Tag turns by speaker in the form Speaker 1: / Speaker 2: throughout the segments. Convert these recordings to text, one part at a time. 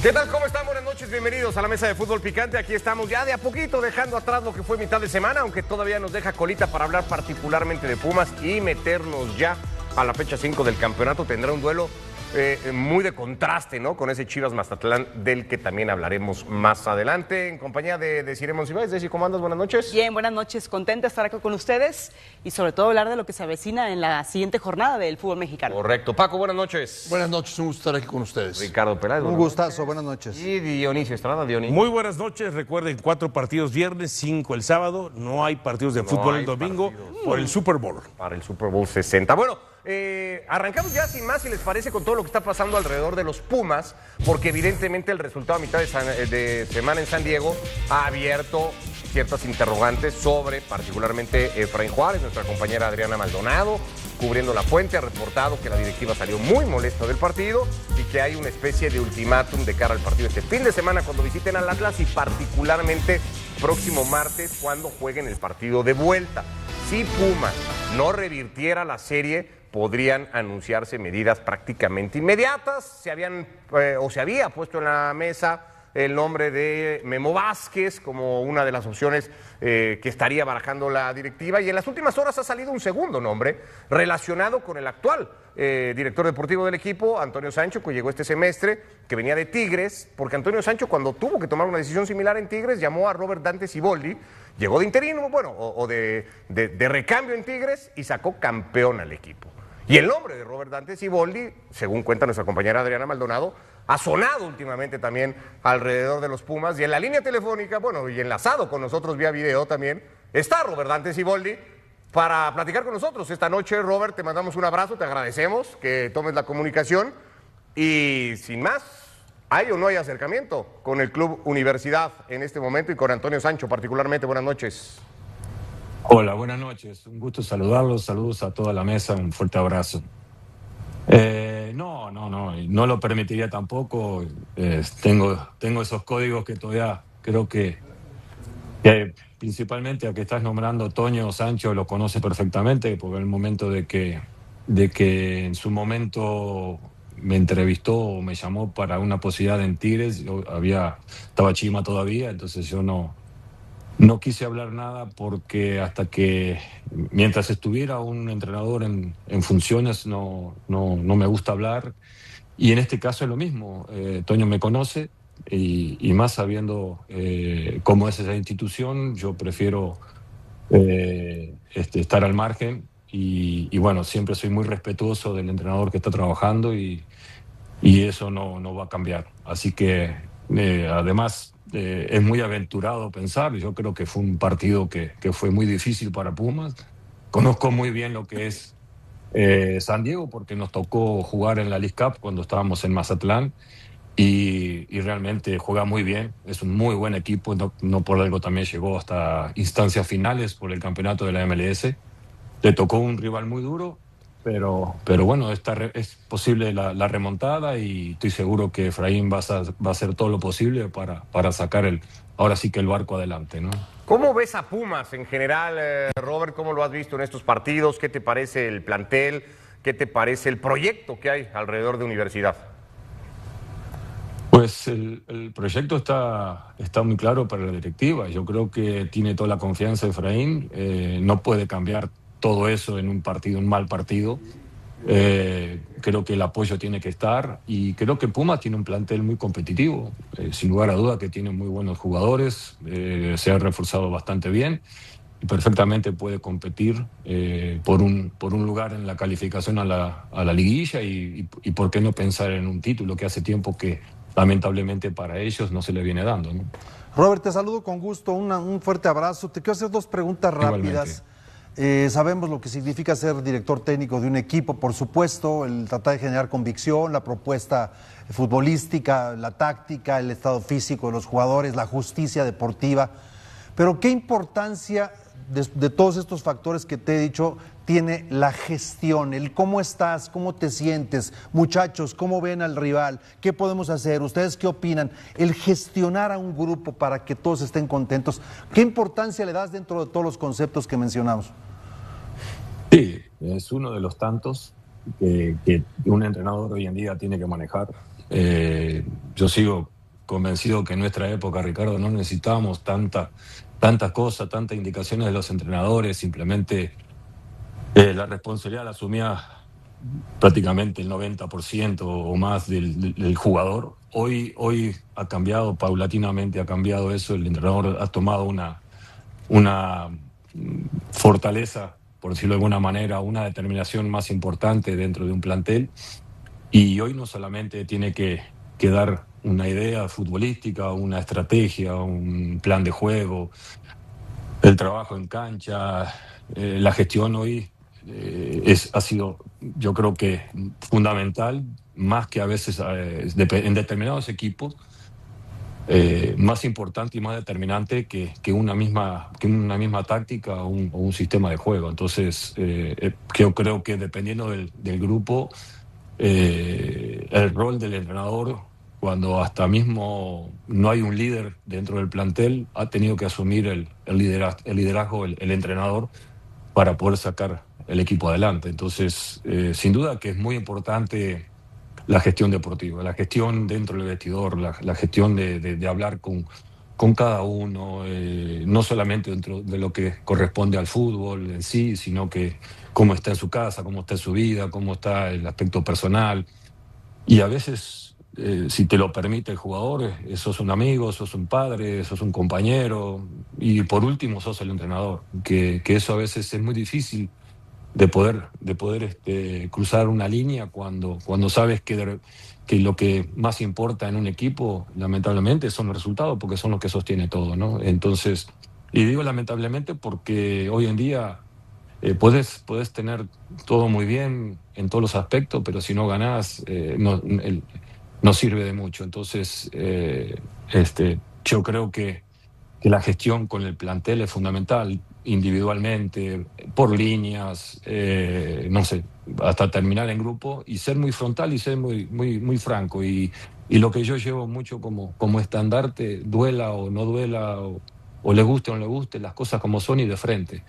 Speaker 1: ¿Qué tal? ¿Cómo están? Buenas noches, bienvenidos a la mesa de fútbol picante. Aquí estamos ya de a poquito dejando atrás lo que fue mitad de semana, aunque todavía nos deja colita para hablar particularmente de Pumas y meternos ya a la fecha 5 del campeonato. Tendrá un duelo muy de contraste, ¿no? Con ese Chivas Mazatlán, del que también hablaremos más adelante, en compañía de Cire Monsiváis. Desi, ¿cómo andas? Buenas noches.
Speaker 2: Bien, buenas noches. Contenta de estar acá con ustedes y sobre todo hablar de lo que se avecina en la siguiente jornada del fútbol mexicano.
Speaker 1: Correcto. Paco, buenas noches.
Speaker 3: Buenas noches, un gusto estar aquí con ustedes.
Speaker 1: Ricardo Peláez.
Speaker 3: Un gustazo, buenas noches.
Speaker 1: Y Dionisio Estrada. Dionisio.
Speaker 4: Muy buenas noches. Recuerden, 4 partidos viernes, 5 el sábado. No hay partidos de fútbol el domingo por el Super Bowl.
Speaker 1: Para el Super Bowl 60. Bueno, arrancamos ya sin más, si les parece, con todo lo que está pasando alrededor de los Pumas, porque evidentemente el resultado a mitad de semana en San Diego ha abierto ciertas interrogantes sobre, particularmente, Efraín Juárez. Nuestra compañera Adriana Maldonado, cubriendo la fuente, ha reportado que la directiva salió muy molesta del partido y que hay una especie de ultimátum de cara al partido este fin de semana cuando visiten al Atlas y particularmente próximo martes cuando jueguen el partido de vuelta. Si Pumas no revirtiera la serie, podrían anunciarse medidas prácticamente inmediatas. Se había puesto en la mesa el nombre de Memo Vázquez como una de las opciones que estaría barajando la directiva, y en las últimas horas ha salido un segundo nombre relacionado con el actual director deportivo del equipo, Antonio Sancho, que llegó este semestre, que venía de Tigres, porque Antonio Sancho, cuando tuvo que tomar una decisión similar en Tigres, llamó a Robert Dante Siboldi, llegó de interino, bueno, o de recambio en Tigres, y sacó campeón al equipo. Y el nombre de Robert Dante Siboldi, según cuenta nuestra compañera Adriana Maldonado, ha sonado últimamente también alrededor de los Pumas. Y en la línea telefónica, bueno, y enlazado con nosotros vía video también, está Robert Dante Siboldi para platicar con nosotros esta noche. Robert, te mandamos un abrazo, te agradecemos que tomes la comunicación. Y sin más, ¿hay o no hay acercamiento con el Club Universidad en este momento y con Antonio Sancho particularmente? Buenas noches.
Speaker 5: Hola, buenas noches. Un gusto saludarlos. Saludos a toda la mesa. Un fuerte abrazo. No lo permitiría tampoco. Tengo esos códigos que todavía creo que principalmente a que estás nombrando, Toño Sancho lo conoce perfectamente, porque en el momento de que en su momento me entrevistó o me llamó para una posibilidad en Tigres, estaba Chima todavía, entonces yo no quise hablar nada, porque mientras estuviera un entrenador en funciones no me gusta hablar. Y en este caso es lo mismo. Toño me conoce y más sabiendo cómo es esa institución, yo prefiero estar al margen y bueno, siempre soy muy respetuoso del entrenador que está trabajando y eso no va a cambiar. Así que además es muy aventurado pensar. Yo creo que fue un partido que fue muy difícil para Pumas. Conozco muy bien lo que es San Diego, porque nos tocó jugar en la League Cup cuando estábamos en Mazatlán y realmente juega muy bien. Es un muy buen equipo, no por algo también llegó hasta instancias finales por el campeonato de la MLS. Le tocó un rival muy duro, pero bueno, es posible la remontada, y estoy seguro que Efraín va a hacer todo lo posible para sacar ahora sí que el barco adelante, ¿no?
Speaker 1: ¿Cómo ves a Pumas en general, Robert? ¿Cómo lo has visto en estos partidos? ¿Qué te parece el plantel? ¿Qué te parece el proyecto que hay alrededor de Universidad?
Speaker 5: Pues el proyecto está muy claro para la directiva. Yo creo que tiene toda la confianza de Efraín. No puede cambiar todo eso en un mal partido. Creo que el apoyo tiene que estar, y creo que Pumas tiene un plantel muy competitivo, sin lugar a duda, que tiene muy buenos jugadores, se ha reforzado bastante bien y perfectamente puede competir por un lugar en la calificación a la liguilla, y por qué no pensar en un título que hace tiempo que lamentablemente para ellos no se le viene dando, ¿no?
Speaker 3: Robert, te saludo con gusto, un fuerte abrazo. Te quiero hacer 2 preguntas rápidas. Sabemos lo que significa ser director técnico de un equipo, por supuesto, el tratar de generar convicción, la propuesta futbolística, la táctica, el estado físico de los jugadores, la justicia deportiva. Pero ¿qué importancia de todos estos factores que te he dicho tiene la gestión? El cómo estás, cómo te sientes, muchachos, cómo ven al rival, qué podemos hacer, ustedes qué opinan, el gestionar a un grupo para que todos estén contentos. ¿Qué importancia le das dentro de todos los conceptos que mencionamos?
Speaker 5: Sí, es uno de los tantos que un entrenador hoy en día tiene que manejar. Yo sigo convencido que en nuestra época, Ricardo, no necesitábamos tantas cosas, tantas indicaciones de los entrenadores, simplemente la responsabilidad la asumía prácticamente el 90% o más del jugador. Hoy ha cambiado, paulatinamente ha cambiado eso, el entrenador ha tomado una fortaleza, por decirlo de alguna manera, una determinación más importante dentro de un plantel, y hoy no solamente tiene que dar una idea futbolística, una estrategia, un plan de juego, el trabajo en cancha, la gestión hoy ha sido, yo creo que fundamental, más que a veces en determinados equipos, más importante y más determinante que una misma táctica o un sistema de juego. Entonces, yo creo que dependiendo del grupo, el rol del entrenador, cuando hasta mismo no hay un líder dentro del plantel, ha tenido que asumir el liderazgo, el entrenador, para poder sacar el equipo adelante. Entonces, sin duda que es muy importante la gestión deportiva, la gestión dentro del vestidor, la gestión de hablar con cada uno, no solamente dentro de lo que corresponde al fútbol en sí, sino que cómo está en su casa, cómo está en su vida, cómo está el aspecto personal. Y a veces, si te lo permite el jugador, sos un amigo, sos un padre, sos un compañero, y por último sos el entrenador, que eso a veces es muy difícil de poder cruzar una línea cuando sabes que lo que más importa en un equipo, lamentablemente, son los resultados, porque son los que sostiene todo, ¿no? Entonces, y digo lamentablemente porque hoy en día puedes tener todo muy bien en todos los aspectos, pero si no ganás, no sirve de mucho. Entonces, yo creo que la gestión con el plantel es fundamental, individualmente, por líneas, no sé, hasta terminar en grupo, y ser muy frontal y ser muy franco. Y lo que yo llevo mucho como estandarte, duela o no duela, o le guste o no le guste, las cosas como son y de frente.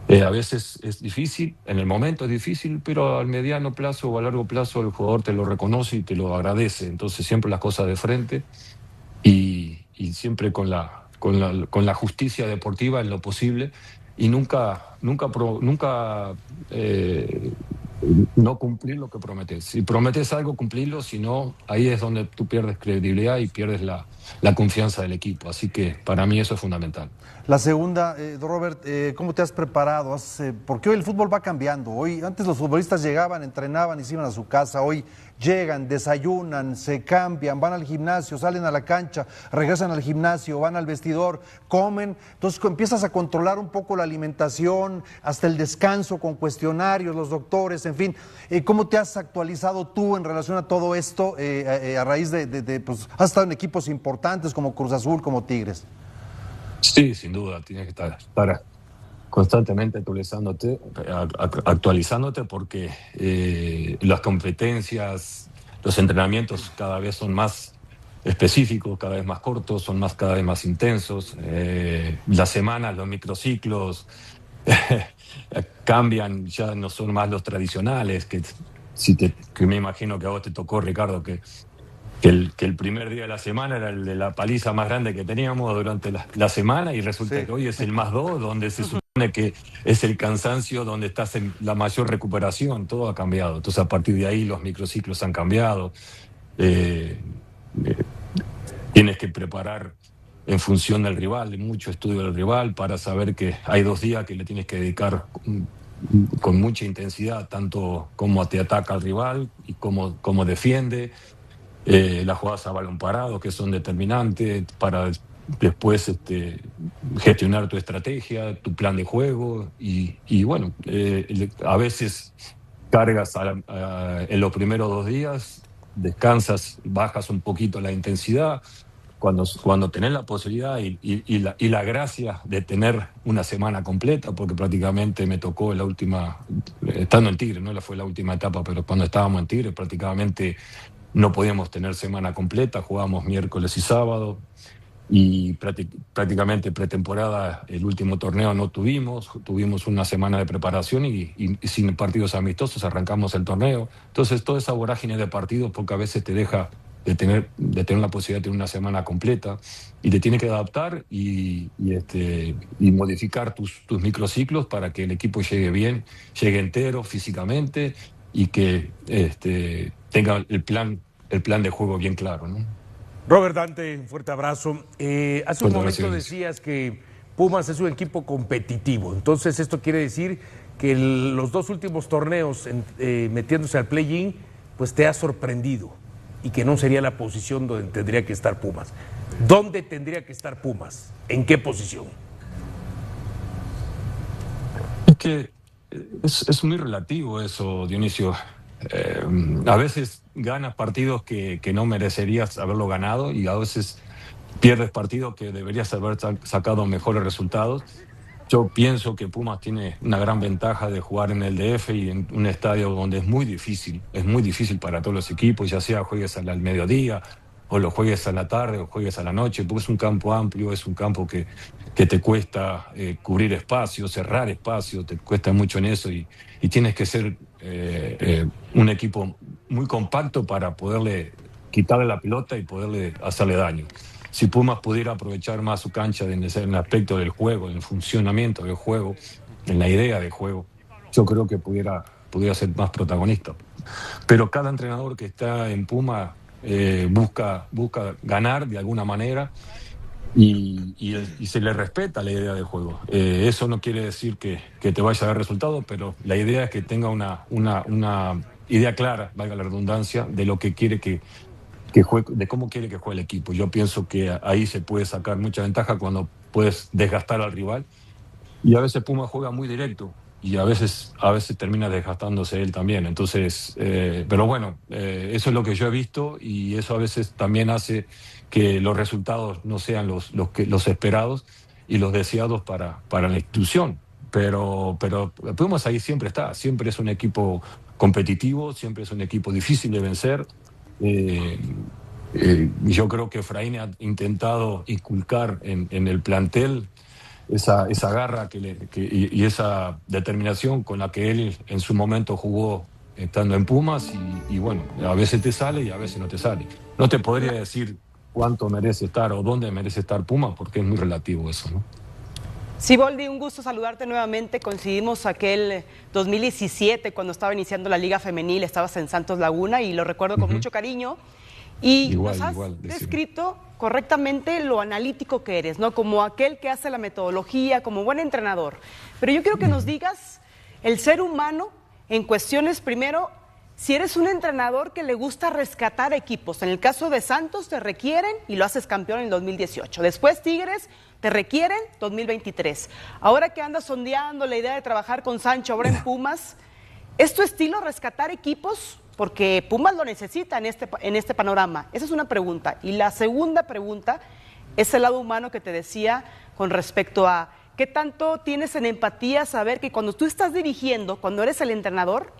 Speaker 5: A veces es difícil, en el momento es difícil, pero al mediano plazo o a largo plazo el jugador te lo reconoce y te lo agradece. Entonces siempre las cosas de frente, y siempre con la justicia deportiva en lo posible, y nunca no cumplir lo que prometes. Si prometes algo, cumplirlo, si no, ahí es donde tú pierdes credibilidad y pierdes la confianza del equipo. Así que para mí eso es fundamental.
Speaker 3: La segunda, Robert, ¿cómo te has preparado? Porque hoy el fútbol va cambiando. Hoy, antes los futbolistas llegaban, entrenaban y se iban a su casa. Hoy llegan, desayunan, se cambian, van al gimnasio, salen a la cancha, regresan al gimnasio, van al vestidor, comen. Entonces empiezas a controlar un poco la alimentación, hasta el descanso con cuestionarios, los doctores, en fin. ¿Cómo te has actualizado tú en relación a todo esto a raíz pues, has estado en equipos importantes como Cruz Azul, como Tigres?
Speaker 5: Sí, sin duda, tienes que estar constantemente actualizándote, porque las competencias, los entrenamientos cada vez son más específicos, cada vez más cortos, cada vez más intensos. Las semanas, los microciclos cambian, ya no son más los tradicionales, que me imagino que a vos te tocó, Ricardo, que el primer día de la semana era el de la paliza más grande que teníamos durante la semana, y resulta que hoy es el +2, donde se supone que es el cansancio, donde estás en la mayor recuperación. Todo ha cambiado. Entonces, a partir de ahí, los microciclos han cambiado. Tienes que preparar en función del rival, mucho estudio del rival, para saber que hay 2 días que le tienes que dedicar con mucha intensidad, tanto como te ataca el rival y como defiende. Las jugadas a balón parado, que son determinantes para después gestionar tu estrategia, tu plan de juego, y bueno, a veces cargas en los primeros 2 días, descansas, bajas un poquito la intensidad. Cuando tenés la posibilidad y la gracia de tener una semana completa, porque prácticamente me tocó en la última, estando en Tigre, no fue la última etapa, pero cuando estábamos en Tigre prácticamente no podíamos tener semana completa, jugábamos miércoles y sábado, y prácticamente pretemporada, el último torneo no tuvimos una semana de preparación, y sin partidos amistosos arrancamos el torneo. Entonces toda esa vorágine de partidos, porque a veces te deja tener la posibilidad de tener una semana completa, y te tiene que adaptar y modificar tus microciclos para que el equipo llegue bien, llegue entero físicamente y que tenga el plan de juego bien claro, ¿no?
Speaker 4: Robert Dante, un fuerte abrazo. Hace un momento
Speaker 5: Gracias.
Speaker 4: decías que Pumas es un equipo competitivo. Entonces, esto quiere decir que los 2 últimos torneos metiéndose al play-in, pues te ha sorprendido y que no sería la posición donde tendría que estar Pumas. ¿Dónde tendría que estar Pumas? ¿En qué posición?
Speaker 5: Es que es muy relativo eso, Dionisio. A veces ganas partidos que no merecerías haberlo ganado, y a veces pierdes partidos que deberías haber sacado mejores resultados. Yo pienso que Pumas tiene una gran ventaja de jugar en el DF y en un estadio donde es muy difícil para todos los equipos, ya sea juegues al mediodía o lo juegues a la tarde o juegues a la noche, porque es un campo amplio, es un campo que te cuesta cubrir espacio, cerrar espacio, te cuesta mucho en eso, y tienes que ser un equipo muy compacto para poderle quitarle la pelota y poderle hacerle daño. Si Pumas pudiera aprovechar más su cancha en el aspecto del juego, en el funcionamiento del juego, en la idea de juego, yo creo que pudiera ser más protagonista. Pero cada entrenador que está en Puma busca ganar de alguna manera, y se le respeta la idea de juego. Eso no quiere decir que te vaya a dar resultados, pero la idea es que tenga una idea clara, valga la redundancia, de lo que quiere que juegue, de cómo quiere que juegue el equipo. Yo pienso que ahí se puede sacar mucha ventaja cuando puedes desgastar al rival, y a veces Puma juega muy directo y a veces termina desgastándose él también. Entonces, pero bueno, eso es lo que yo he visto, y eso a veces también hace que los resultados no sean los esperados y los deseados para la institución. Pero Pumas ahí siempre está, siempre es un equipo competitivo, siempre es un equipo difícil de vencer. Yo creo que Efraín ha intentado inculcar en el plantel esa garra y esa determinación con la que él en su momento jugó estando en Pumas, y bueno, a veces te sale y a veces no te sale. No te podría decir cuánto merece estar o dónde merece estar Pumas, porque es muy relativo eso, ¿no?
Speaker 2: Siboldi, un gusto saludarte nuevamente. Coincidimos aquel 2017 cuando estaba iniciando la Liga Femenil, estabas en Santos Laguna y lo recuerdo con mucho cariño. Y nos has descrito correctamente lo analítico que eres, ¿no? Como aquel que hace la metodología, como buen entrenador. Pero yo quiero que nos digas el ser humano en cuestiones, primero, si eres un entrenador que le gusta rescatar equipos. En el caso de Santos te requieren y lo haces campeón en el 2018. Después Tigres te requieren 2023. Ahora que andas sondeando la idea de trabajar con Sancho ahora en Pumas, ¿es tu estilo rescatar equipos? Porque Pumas lo necesita en este panorama. Esa es una pregunta. Y la segunda pregunta es el lado humano que te decía con respecto a qué tanto tienes en empatía saber que cuando tú estás dirigiendo, cuando eres el entrenador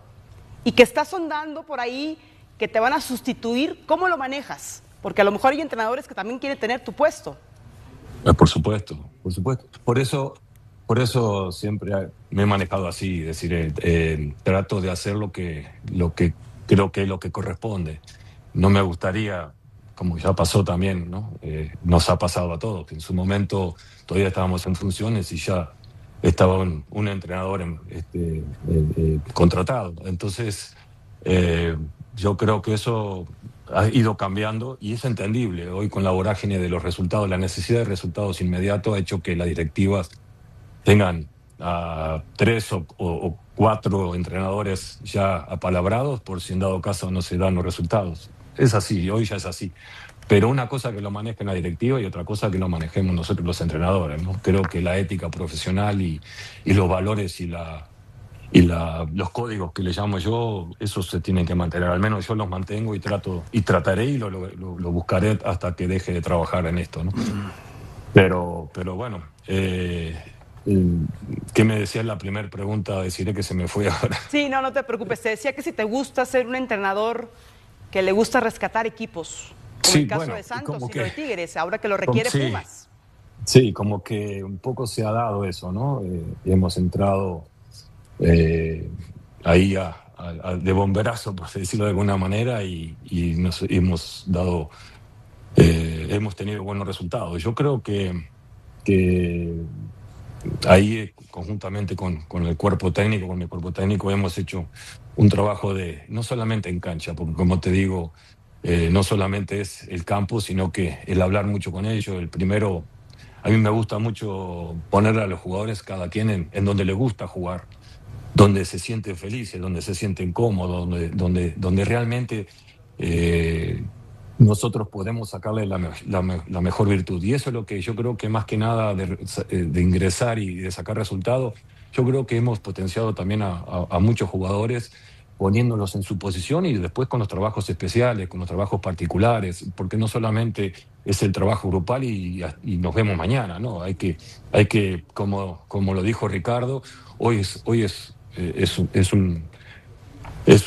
Speaker 2: y que estás sondando por ahí que te van a sustituir, ¿cómo lo manejas? Porque a lo mejor hay entrenadores que también quieren tener tu puesto.
Speaker 5: Por supuesto, por supuesto. Por eso siempre me he manejado así, es decir, trato de hacer lo que creo que es lo que corresponde. No me gustaría, como ya pasó también, ¿no? Nos ha pasado a todos, que en su momento todavía estábamos en funciones y ya estaba un entrenador contratado. Entonces, yo creo que eso ha ido cambiando y es entendible. Hoy, con la vorágine de los resultados, la necesidad de resultados inmediatos ha hecho que las directivas tengan a 3 o 4 entrenadores ya apalabrados por si en dado caso no se dan los resultados. Es así, hoy ya es así. Pero una cosa que lo maneja la directiva y otra cosa que lo manejemos nosotros los entrenadores, ¿no? Creo que la ética profesional y los valores y los códigos que le llamo yo, esos se tienen que mantener. Al menos yo los mantengo y trataré y lo buscaré hasta que deje de trabajar en esto, ¿no? Pero bueno, ¿qué me decías la primera pregunta? Deciré que se me fue ahora.
Speaker 2: Sí, no te preocupes. Te decía que si te gusta ser un entrenador que le gusta rescatar equipos, como el caso de Santos y lo de Tigres, ahora que lo requiere Pumas.
Speaker 5: Sí, como que un poco se ha dado eso, ¿no? Hemos entrado ahí de bomberazo, por decirlo de alguna manera, y nos hemos tenido buenos resultados. Yo creo que ahí, conjuntamente con el cuerpo técnico, con mi cuerpo técnico, hemos hecho un trabajo no solamente en cancha, porque como te digo, no solamente es el campo, sino que el hablar mucho con ellos. El primero, a mí me gusta mucho poner a los jugadores, cada quien en donde le gusta jugar, donde se sienten felices, donde se sienten cómodos, donde realmente nosotros podemos sacarle la mejor virtud. Y eso es lo que yo creo que, más que nada de ingresar y de sacar resultados, yo creo que hemos potenciado también a muchos jugadores, poniéndolos en su posición, y después con los trabajos especiales, con los trabajos particulares, porque no solamente es el trabajo grupal y nos vemos mañana, ¿no? Hay que como lo dijo Ricardo, hoy es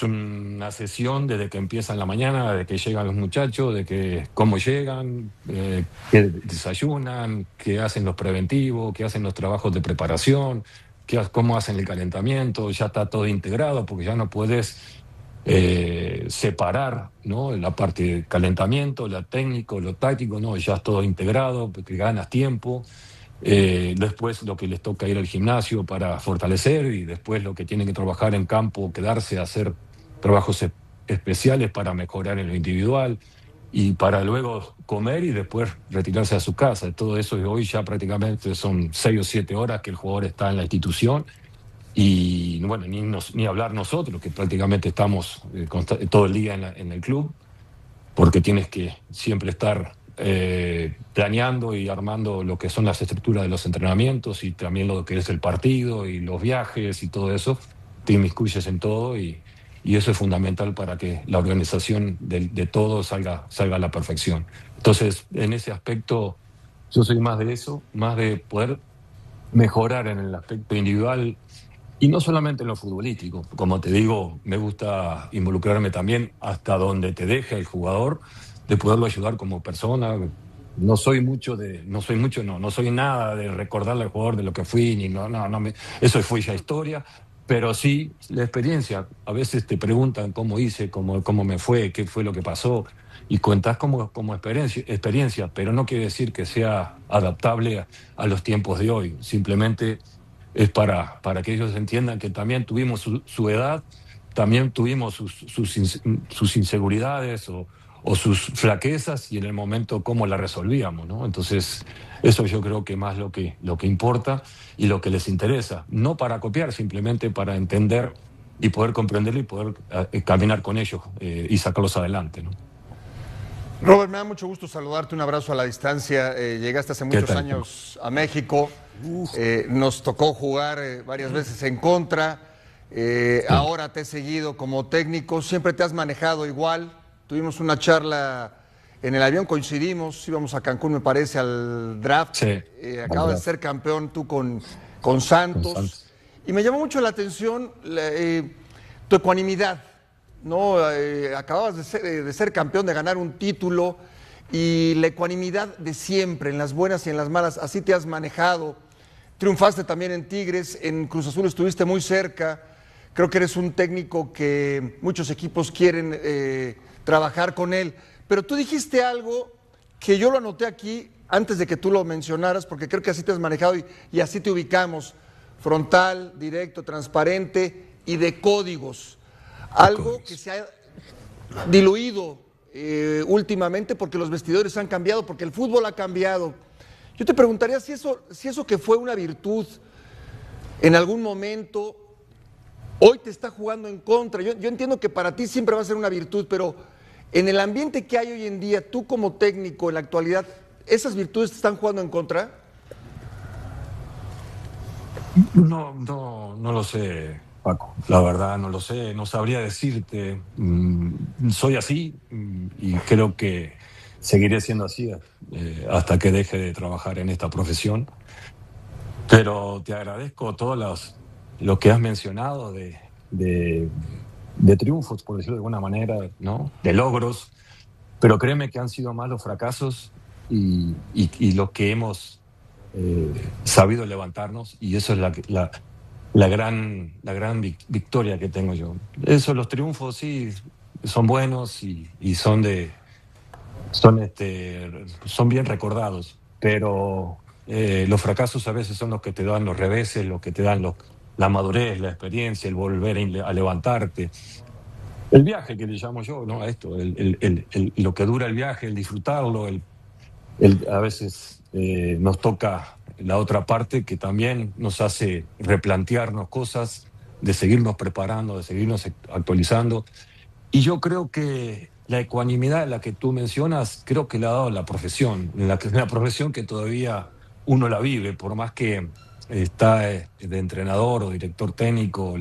Speaker 5: una sesión desde que empieza en la mañana, desde que llegan los muchachos, de que cómo llegan, qué desayunan, qué hacen los preventivos, qué hacen los trabajos de preparación, cómo hacen el calentamiento. Ya está todo integrado, porque ya no puedes separar, ¿no?, la parte de calentamiento, lo técnico, lo táctico, no, ya es todo integrado, porque ganas tiempo. Después lo que les toca ir al gimnasio para fortalecer, y después lo que tienen que trabajar en campo, quedarse a hacer trabajos especiales para mejorar en lo individual, y para luego comer y después retirarse a su casa. Todo eso hoy ya prácticamente son 6 o 7 horas que el jugador está en la institución. Y bueno, ni hablar nosotros, que prácticamente estamos todo el día en el club, porque tienes que siempre estar planeando y armando lo que son las estructuras de los entrenamientos, y también lo que es el partido y los viajes y todo eso. Te inmiscuyes en todo, y eso es fundamental para que la organización de todo salga a la perfección. Entonces, en ese aspecto, yo soy más de eso, más de poder mejorar en el aspecto individual, y no solamente en lo futbolístico. Como te digo, me gusta involucrarme también hasta donde te deje el jugador, de poderlo ayudar como persona. No soy nada de recordarle al jugador de lo que fui, eso fue ya historia, pero sí la experiencia. A veces te preguntan cómo hice, cómo me fue, qué fue lo que pasó, y cuentas como experiencia, pero no quiere decir que sea adaptable a los tiempos de hoy. Simplemente es para que ellos entiendan que también tuvimos su edad, también tuvimos sus inseguridades o sus flaquezas, y en el momento cómo la resolvíamos, ¿no? Entonces, eso yo creo que más lo que importa y lo que les interesa, no para copiar, simplemente para entender y poder comprenderlo y poder caminar con ellos y sacarlos adelante, ¿no?
Speaker 6: Robert, me da mucho gusto saludarte, un abrazo a la distancia. Llegaste hace muchos años a México, nos tocó jugar varias veces en contra, ahora te he seguido como técnico, siempre te has manejado igual. Tuvimos una charla en el avión, coincidimos, íbamos a Cancún, me parece, al draft.
Speaker 5: Sí,
Speaker 6: acabas de ser campeón tú con Santos. Y me llamó mucho la atención tu ecuanimidad, ¿no? Acababas de ser campeón, de ganar un título, y la ecuanimidad de siempre, en las buenas y en las malas, así te has manejado. Triunfaste también en Tigres, en Cruz Azul estuviste muy cerca. Creo que eres un técnico que muchos equipos quieren trabajar con él, pero tú dijiste algo que yo lo anoté aquí antes de que tú lo mencionaras, porque creo que así te has manejado y así te ubicamos: frontal, directo, transparente y de códigos. Algo que se ha diluido últimamente, porque los vestidores han cambiado, porque el fútbol ha cambiado. Yo te preguntaría si eso que fue una virtud en algún momento hoy te está jugando en contra. Yo entiendo que para ti siempre va a ser una virtud, pero en el ambiente que hay hoy en día, tú como técnico en la actualidad, ¿esas virtudes te están jugando en contra?
Speaker 5: No lo sé, Paco. La verdad no lo sé, no sabría decirte. Soy así, y creo que seguiré siendo así hasta que deje de trabajar en esta profesión. Pero te agradezco todo lo que has mencionado de triunfos, por decirlo de alguna manera, ¿no?, de logros, pero créeme que han sido más los fracasos y lo que hemos sabido levantarnos, y eso es victoria que tengo yo. Eso, los triunfos sí son buenos y son bien recordados, pero los fracasos a veces son los que te dan los reveses, los que te dan la madurez, la experiencia, el volver a levantarte. El viaje que le llamo yo, ¿no? A esto, lo que dura el viaje, el disfrutarlo, a veces nos toca la otra parte que también nos hace replantearnos cosas, de seguirnos preparando, de seguirnos actualizando. Y yo creo que la ecuanimidad en la que tú mencionas, creo que la ha dado la profesión, la profesión que todavía uno la vive, por más que está de entrenador o director técnico.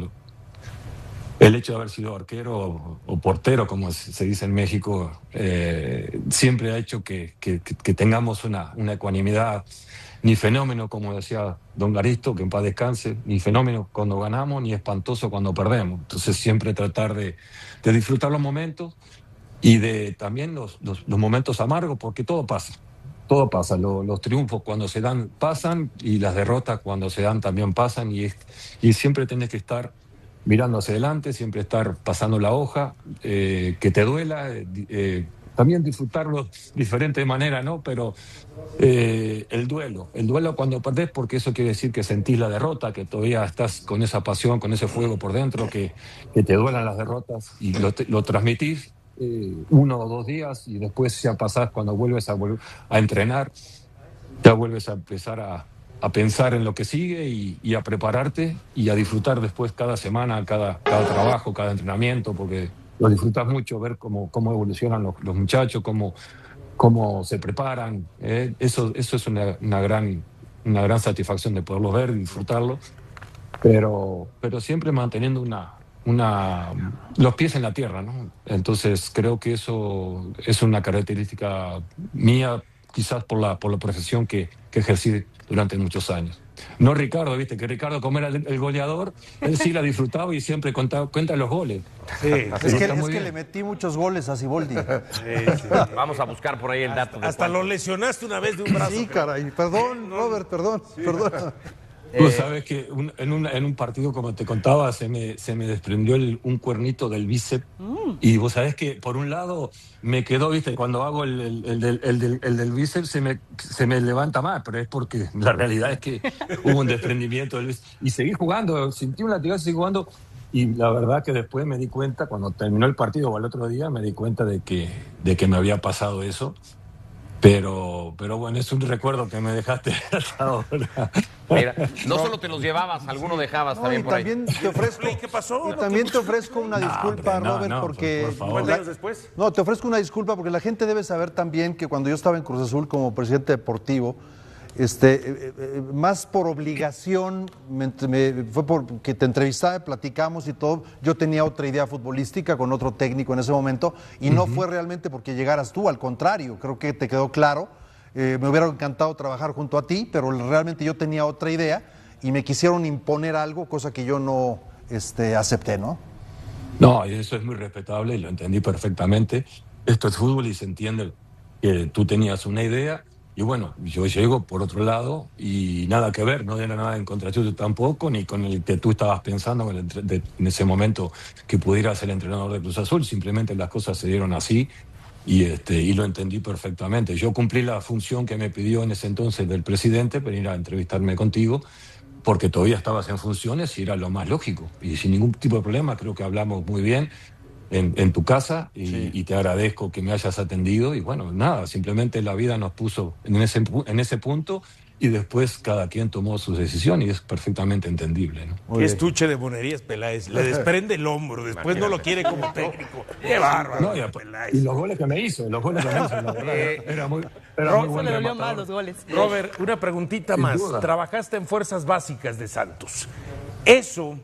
Speaker 5: El hecho de haber sido arquero o portero, como se dice en México, siempre ha hecho que tengamos una ecuanimidad, ni fenómeno, como decía don Garisto, que en paz descanse, ni fenómeno cuando ganamos, ni espantoso cuando perdemos. Entonces siempre tratar de disfrutar los momentos y de también los momentos amargos, porque todo pasa. Todo pasa, los triunfos cuando se dan pasan y las derrotas cuando se dan también pasan y siempre tenés que estar mirando hacia adelante, siempre estar pasando la hoja, que te duela, también disfrutarlo de diferente manera, ¿no? Pero el duelo cuando perdés, porque eso quiere decir que sentís la derrota, que todavía estás con esa pasión, con ese fuego por dentro, que te duelan las derrotas y lo transmitís 1 o 2 días y después ya pasás, cuando vuelves a entrenar, ya vuelves a empezar a pensar en lo que sigue y a prepararte y a disfrutar después cada semana, cada trabajo, cada entrenamiento, porque lo disfrutas mucho, ver cómo evolucionan los muchachos, cómo se preparan. Eso es una gran satisfacción de poderlos ver y disfrutarlo, pero siempre manteniendo los pies en la tierra, ¿no? Entonces creo que eso es una característica mía, quizás por la profesión que ejercí durante muchos años. No Ricardo, viste, que Ricardo, como era el goleador, él sí la disfrutaba y siempre cuenta los goles.
Speaker 3: Sí, es que le metí muchos goles a Siboldi.
Speaker 1: Sí. Vamos a buscar por ahí el dato.
Speaker 4: Hasta lo lesionaste una vez de un brazo.
Speaker 3: Sí, caray, perdón, Robert, perdón.
Speaker 5: Tú sabes que en un partido, como te contaba, se me desprendió un cuernito del bíceps. Y vos sabés que, por un lado, me quedó, viste, cuando hago el del bíceps se me levanta más, pero es porque la realidad es que hubo un desprendimiento del bíceps. Y seguí jugando, sentí un latigazo, seguí jugando. Y la verdad que después me di cuenta, cuando terminó el partido o al otro día, me di cuenta de que me había pasado eso. Pero bueno, es un recuerdo que me dejaste hasta ahora.
Speaker 1: Mira, no solo te los llevabas, alguno dejabas también por ahí.
Speaker 3: Te ofrezco,
Speaker 4: ¿Qué pasó?
Speaker 3: Y también te ofrezco una disculpa, Robert, porque...
Speaker 4: Por favor. 50 años después.
Speaker 3: No, te ofrezco una disculpa porque la gente debe saber también que cuando yo estaba en Cruz Azul como presidente deportivo, más por obligación, fue porque te entrevistaba, platicamos y todo, yo tenía otra idea futbolística con otro técnico en ese momento y no fue realmente porque llegaras tú, al contrario, creo que te quedó claro, me hubiera encantado trabajar junto a ti, pero realmente yo tenía otra idea y me quisieron imponer algo, cosa que yo no acepté, ¿no?
Speaker 5: No, eso es muy respetable y lo entendí perfectamente. Esto es fútbol y se entiende que tú tenías una idea. Y bueno, yo llego por otro lado y nada que ver, no era nada en contra tuyo tampoco, ni con el que tú estabas pensando en ese momento que pudiera ser el entrenador de Cruz Azul, simplemente las cosas se dieron así y lo entendí perfectamente. Yo cumplí la función que me pidió en ese entonces del presidente, venir a entrevistarme contigo, porque todavía estabas en funciones y era lo más lógico. Y sin ningún tipo de problema, creo que hablamos muy bien en tu casa y te agradezco que me hayas atendido y bueno, nada, simplemente la vida nos puso en ese punto y después cada quien tomó su decisión y es perfectamente entendible, ¿no?
Speaker 4: Qué estuche de monerías, Peláez, le desprende el hombro, después no lo quiere como técnico. Qué bárbaro, Peláez.
Speaker 5: Y los goles que me hizo, la verdad, era muy
Speaker 2: Robert, le dolió más los goles.
Speaker 4: Robert, una preguntita
Speaker 5: Sin
Speaker 4: más,
Speaker 5: duda.
Speaker 4: trabajaste en Fuerzas Básicas de Santos, ¿eso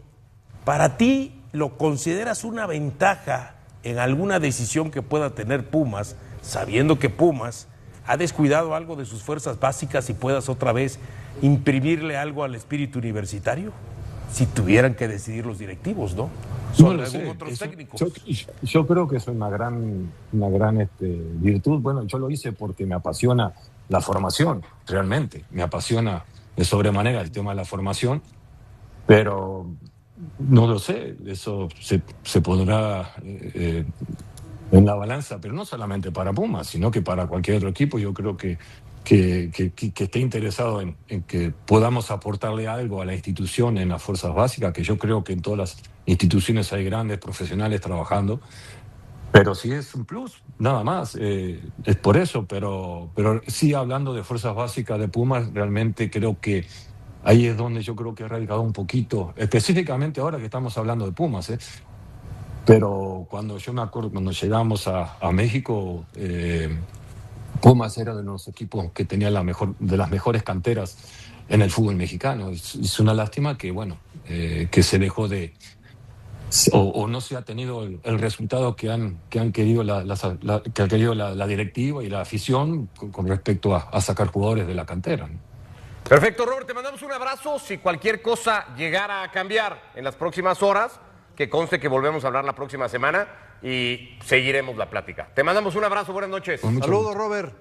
Speaker 4: para ti lo consideras una ventaja en alguna decisión que pueda tener Pumas, sabiendo que Pumas ha descuidado algo de sus fuerzas básicas y puedas otra vez imprimirle algo al espíritu universitario? Si tuvieran que decidir los directivos, ¿no? Sobre algún otro técnico.
Speaker 5: Yo creo que es una gran virtud. Bueno, yo lo hice porque me apasiona la formación, realmente. Me apasiona de sobremanera el tema de la formación. Pero no lo sé, eso se pondrá en la balanza, pero no solamente para Pumas, sino que para cualquier otro equipo. Yo creo que esté interesado en que podamos aportarle algo a la institución en las fuerzas básicas, que yo creo que en todas las instituciones hay grandes profesionales trabajando, pero si es un plus, nada más, es por eso, pero sí, hablando de fuerzas básicas de Pumas, realmente creo que ahí es donde yo creo que ha radicado un poquito, específicamente ahora que estamos hablando de Pumas, pero cuando yo me acuerdo, cuando llegamos a México, Pumas era de los equipos que tenía de las mejores canteras en el fútbol mexicano. Es una lástima que, bueno, que se dejó o no se ha tenido el resultado que han querido que ha querido la directiva y la afición con respecto a sacar jugadores de la cantera, ¿no?
Speaker 1: Perfecto, Robert, te mandamos un abrazo. Si cualquier cosa llegara a cambiar en las próximas horas, que conste que volvemos a hablar la próxima semana y seguiremos la plática. Te mandamos un abrazo, buenas noches.
Speaker 3: Saludos, Robert.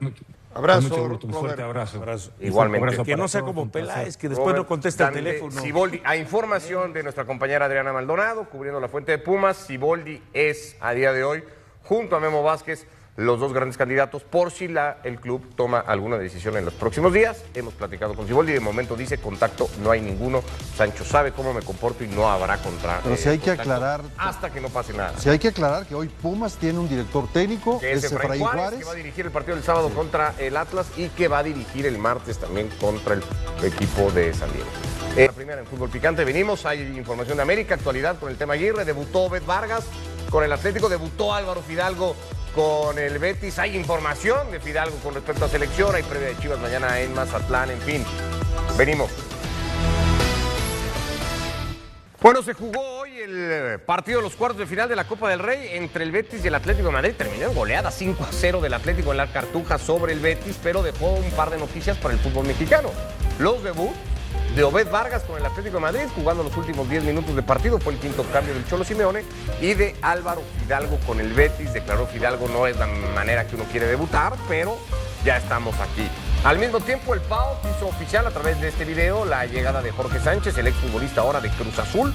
Speaker 6: Abrazo,
Speaker 5: Con mucho gusto, un
Speaker 6: Robert.
Speaker 5: fuerte abrazo.
Speaker 1: Igualmente.
Speaker 5: Abrazo
Speaker 4: Que no
Speaker 5: para
Speaker 4: sea
Speaker 5: todos,
Speaker 4: como
Speaker 5: un placer.
Speaker 4: Peláez, que después no contesta el teléfono.
Speaker 1: Siboldi, a información de nuestra compañera Adriana Maldonado, cubriendo la fuente de Pumas, Siboldi es a día de hoy, junto a Memo Vázquez, los dos grandes candidatos por si el club toma alguna decisión en los próximos días. Hemos platicado con Siboldi, de momento dice contacto no hay ninguno. Sancho sabe cómo me comporto y no habrá
Speaker 3: Pero si hay que aclarar,
Speaker 1: hasta que no pase nada.
Speaker 3: si hay que aclarar que hoy Pumas tiene un director técnico,
Speaker 1: Que es Efraín Juárez, que va a dirigir el partido del sábado contra el Atlas y que va a dirigir el martes también contra el equipo de San Diego. La primera en Fútbol Picante, venimos, hay información de América, actualidad con el tema Aguirre, debutó Obed Vargas con el Atlético, debutó Álvaro Fidalgo con el Betis, hay información de Fidalgo con respecto a selección, hay previa de Chivas mañana en Mazatlán, en fin, venimos. Bueno, se jugó hoy el partido de los cuartos de final de la Copa del Rey entre el Betis y el Atlético de Madrid. Terminó en goleada 5-0 del Atlético en la Cartuja sobre el Betis, pero dejó un par de noticias para el fútbol mexicano. Los debuts de Obed Vargas con el Atlético de Madrid, jugando los últimos 10 minutos de partido, fue el quinto cambio del Cholo Simeone, y de Álvaro Fidalgo con el Betis. Declaró Fidalgo, no es la manera que uno quiere debutar, pero ya estamos aquí. Al mismo tiempo, el PAOK hizo oficial a través de este video la llegada de Jorge Sánchez, el exfutbolista ahora de Cruz Azul,